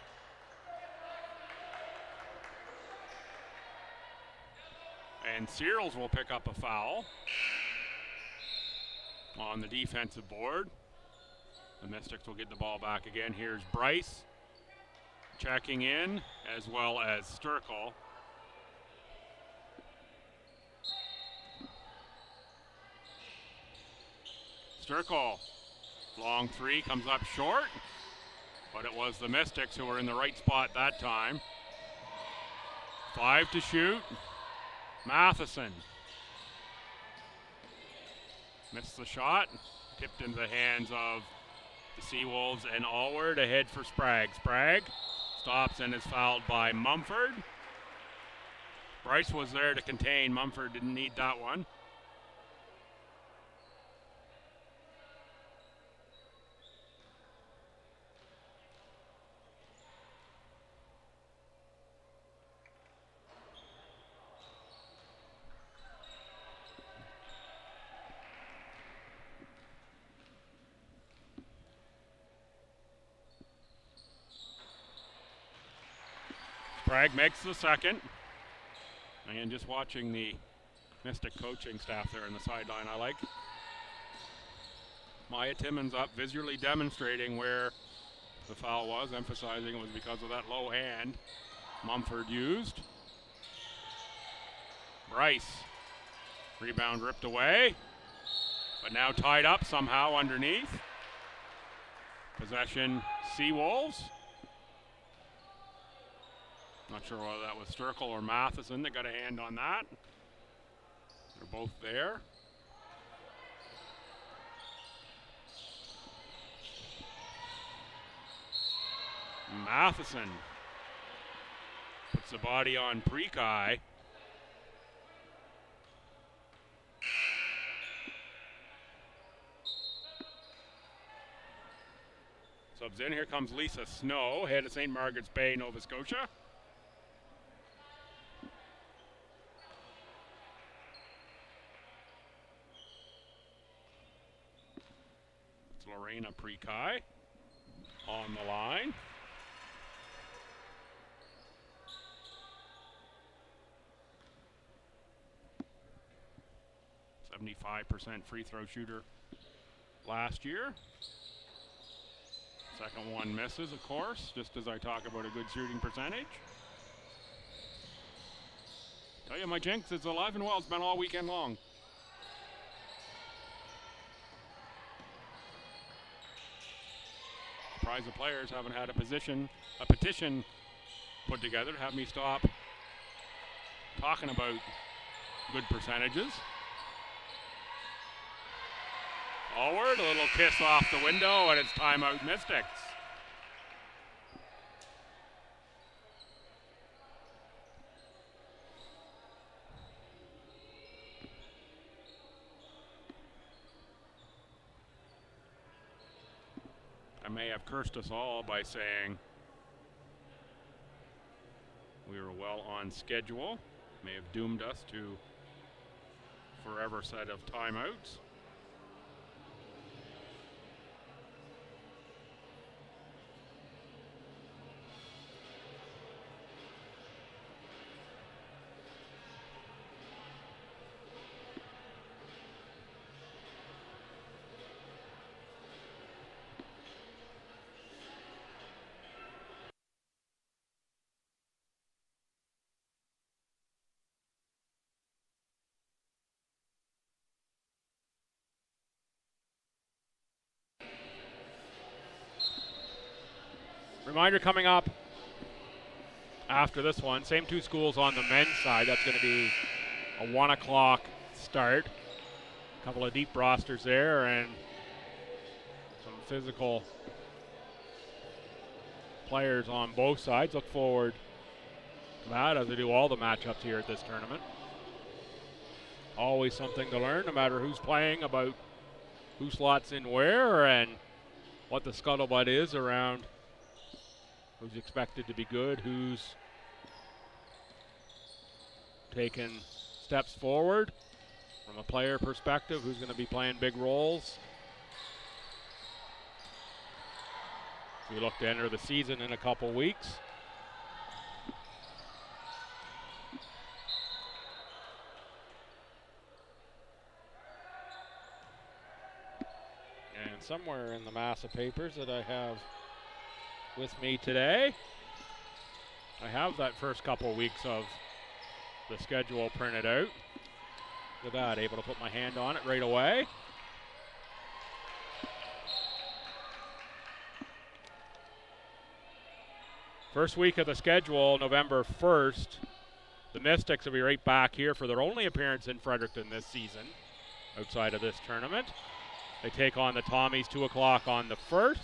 And Searles will pick up a foul on the defensive board. The Mystics will get the ball back again. Here's Bryce checking in, as well as Sturkle. Sturkle, long three, comes up short, but it was the Mystics who were in the right spot that time. 5 to shoot. Matheson missed the shot, tipped into the hands of the Seawolves, and Allward ahead for Sprague. Sprague stops and is fouled by Mumford. Bryce was there to contain. Mumford didn't need that one. Sprague makes the second. And just watching the Mystic coaching staff there on the sideline, I like Maya Timmons up, visually demonstrating where the foul was, emphasizing it was because of that low hand Mumford used. Bryce, rebound ripped away, but now tied up somehow underneath. Possession, Seawolves. Not sure whether that was Sturkle or Matheson that got a hand on that. They're both there. Matheson puts the body on Prekai. Subs in. Here comes Lisa Snow, head of St. Margaret's Bay, Nova Scotia. Lorena Prekai on the line. 75% free throw shooter last year. Second one misses, of course, just as I talk about a good shooting percentage. Tell you, my jinx is alive and well. It's been all weekend long. Surprised the players haven't had a petition put together to have me stop talking about good percentages. Forward, a little kiss off the window, and it's timeout Mystics. I may have cursed us all by saying we were well on schedule. May have doomed us to forever set of timeouts. Reminder coming up after this one, same two schools on the men's side. That's going to be a 1 o'clock start. A couple of deep rosters there and some physical players on both sides. Look forward to that as they do all the matchups here at this tournament. Always something to learn, no matter who's playing, about who slots in where and what the scuttlebutt is around who's expected to be good, who's taken steps forward from a player perspective, who's going to be playing big roles. We look to enter the season in a couple weeks. And somewhere in the mass of papers that I have with me today, I have that first couple weeks of the schedule printed out. Look at that, able to put my hand on it right away. First week of the schedule, November 1st. The Mystics will be right back here for their only appearance in Fredericton this season, outside of this tournament. They take on the Tommies 2 o'clock on the 1st.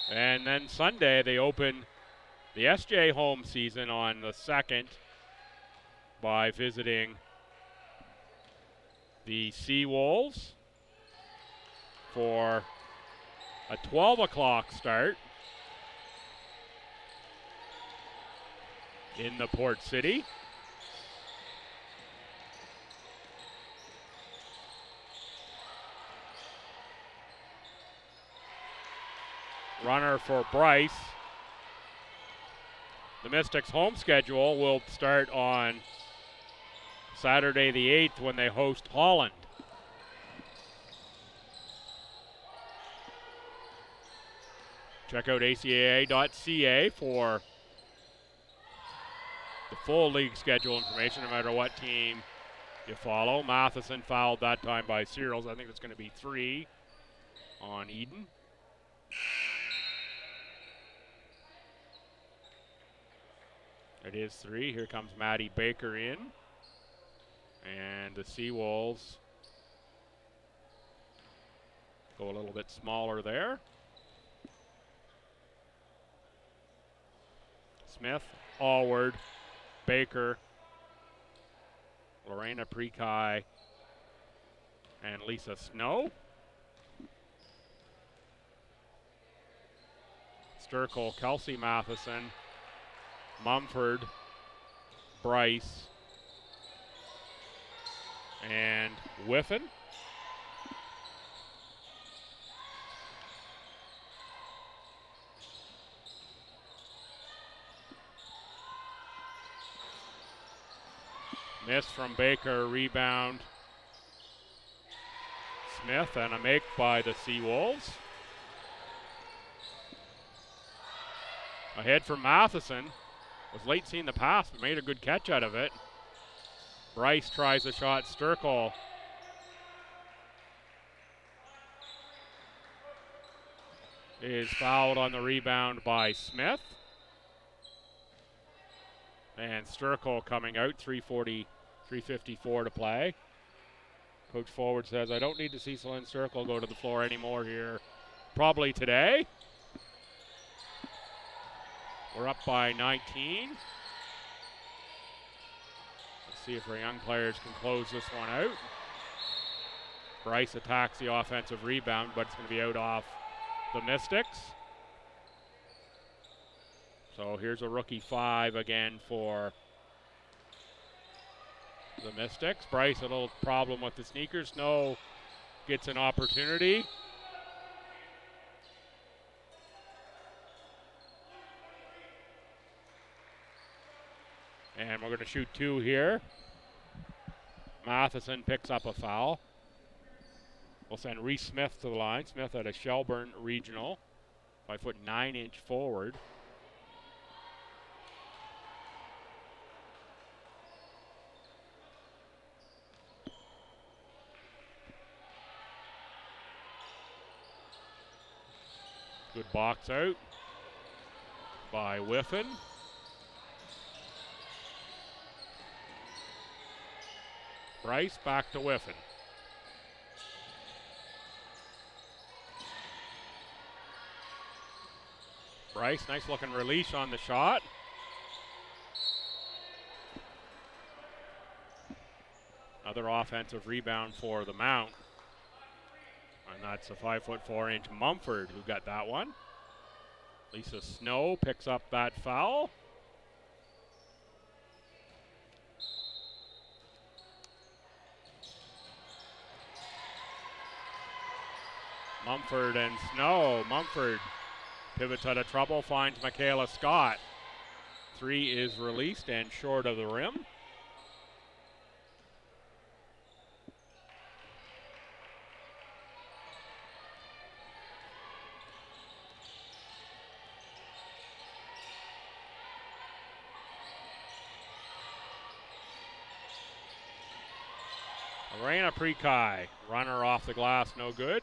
And then Sunday, they open the SJ home season on the 2nd by visiting the Seawolves for a 12 o'clock start in the Port City. Runner for Bryce. The Mystics' home schedule will start on Saturday the 8th when they host Holland. Check out acaa.ca for the full league schedule information, no matter what team you follow. Matheson fouled that time by Searles. I think it's going to be 3 on Eden. It is 3. Here comes Maddie Baker in. And the Seawolves go a little bit smaller there. Smith, Allward, Baker, Lorena Prekai, and Lisa Snow. Sturkle, Kelsey Matheson, Mumford, Bryce, and Whiffen. Miss from Baker, rebound. Smith, and a make by the Seawolves. Ahead for Matheson. Was late seeing the pass, but made a good catch out of it. Bryce tries a shot. Sturkle is fouled on the rebound by Smith. And Sturkle coming out, 3:54 to play. Coach Forward says, I don't need to see Celine Sturkle go to the floor anymore here. Probably today. We're up by 19. Let's see if our young players can close this one out. Bryce attacks the offensive rebound, but it's going to be out off the Mystics. So here's a rookie 5 again for the Mystics. Bryce, a little problem with the sneakers. Snow gets an opportunity. And we're going to shoot 2 here. Matheson picks up a foul. We'll send Reese Smith to the line. Smith at a Shelburne Regional. 5'9" forward. Good box out by Whiffen. Bryce back to Whiffen. Bryce, nice looking release on the shot. Another offensive rebound for the Mount. And that's a 5'4" Mumford who got that one. Lisa Snow picks up that foul. Mumford and Snow. Mumford pivots out of trouble, finds Michaela Scott. 3 is released and short of the rim. Lorena Prekai, runner off the glass, no good.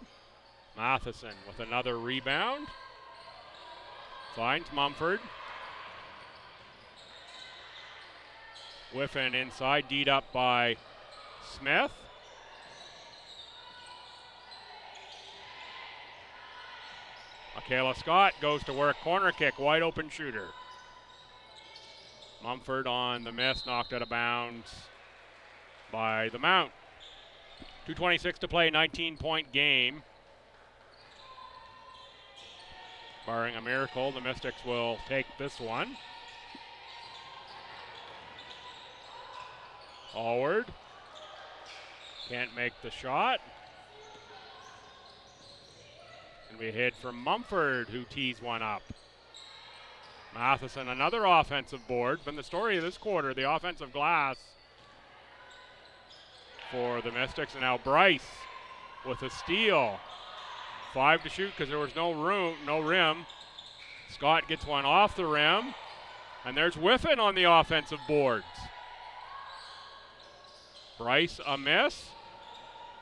Matheson with another rebound. Finds Mumford. Whiffen inside, D'd up by Smith. Michaela Scott goes to work, corner kick, wide open shooter. Mumford on the miss, knocked out of bounds by the Mount. 2:26 to play, 19-point game. Barring a miracle, the Mystics will take this one. Forward. Can't make the shot. And we hit from Mumford, who tees one up. Matheson, another offensive board. Been the story of this quarter, the offensive glass for the Mystics. And now Bryce with a steal. 5 to shoot because there was no rim. Scott gets one off the rim. And there's Whiffen on the offensive boards. Bryce a miss.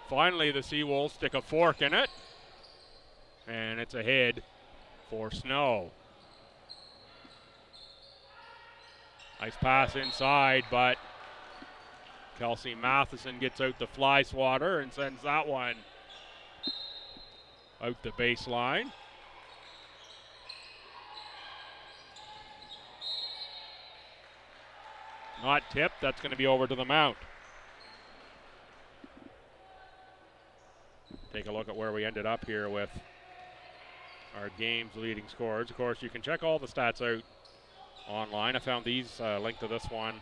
Finally, the Seawolves stick a fork in it. And it's a hit for Snow. Nice pass inside, but Kelsey Matheson gets out the fly swatter and sends that one out the baseline. Not tipped, that's going to be over to the Mount. Take a look at where we ended up here with our game's leading scorers. Of course, you can check all the stats out online. I found these, link to this one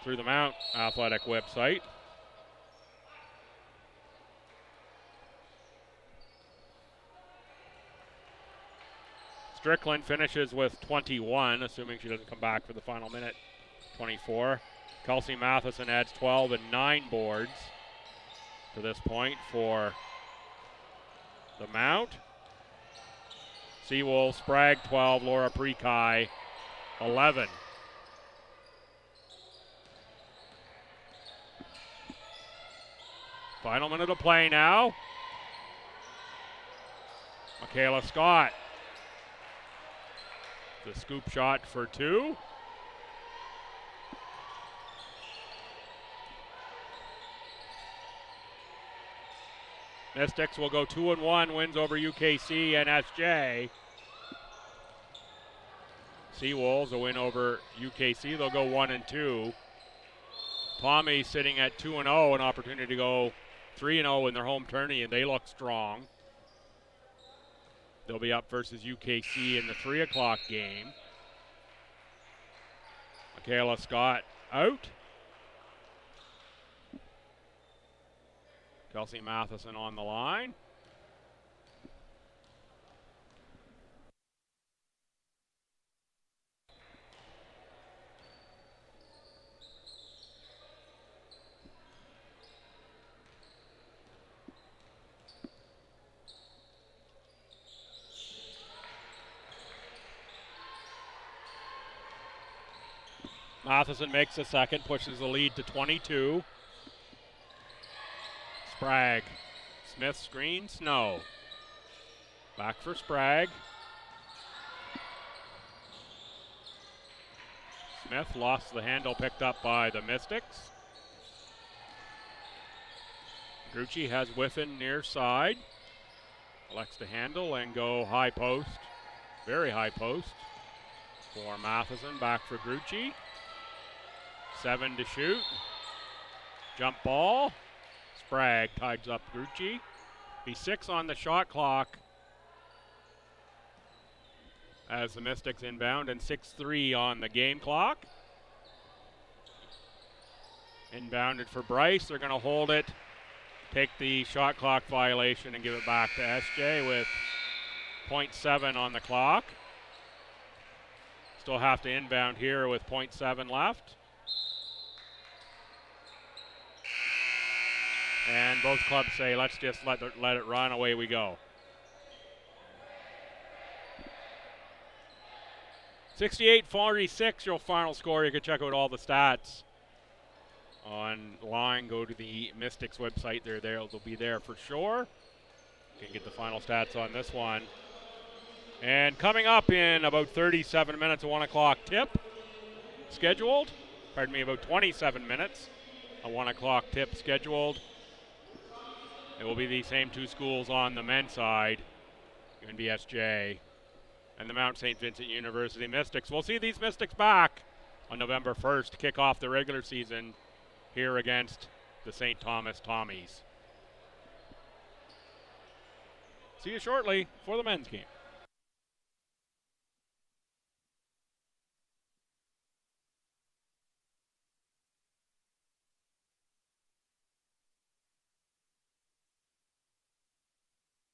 through the Mount Athletic website. Strickland finishes with 21, assuming she doesn't come back for the final minute. 24. Kelsey Matheson adds 12 and 9 boards to this point for the Mount. Seawolves, Sprague 12, Laura Prekai 11. Final minute of play now. Michaela Scott. The scoop shot for 2. Mystics will go 2-1, wins over UKC and SJ. Seawolves a win over UKC. They'll go 1-2. Tommy sitting at 2-0, an opportunity to go 3-0 in their home tourney, and they look strong. They'll be up versus UKC in the 3 o'clock game. Michaela Scott out. Kelsey Matheson on the line. Matheson makes a second, pushes the lead to 22. Sprague. Smith screen, Snow. Back for Sprague. Smith lost the handle, picked up by the Mystics. Grucci has Whiffen near side. Elects to handle and go high post. Very high post for Matheson. Back for Grucci. 7 to shoot. Jump ball. Sprague ties up Grucci. Be 6 on the shot clock as the Mystics inbound, and 6:03 on the game clock. Inbounded for Bryce. They're going to hold it, take the shot clock violation, and give it back to SJ with 0.7 on the clock. Still have to inbound here with 0.7 left. And both clubs say, let's just let it run, away we go. 68-46, your final score. You can check out all the stats online. Go to the Mystics website. They'll be there for sure. You can get the final stats on this one And coming up in about 37 minutes, a 1 o'clock tip scheduled. Pardon me, about 27 minutes, a 1 o'clock tip scheduled. It will be the same two schools on the men's side, UNBSJ and the Mount St. Vincent University Mystics. We'll see these Mystics back on November 1st to kick off the regular season here against the St. Thomas Tommies. See you shortly for the men's game.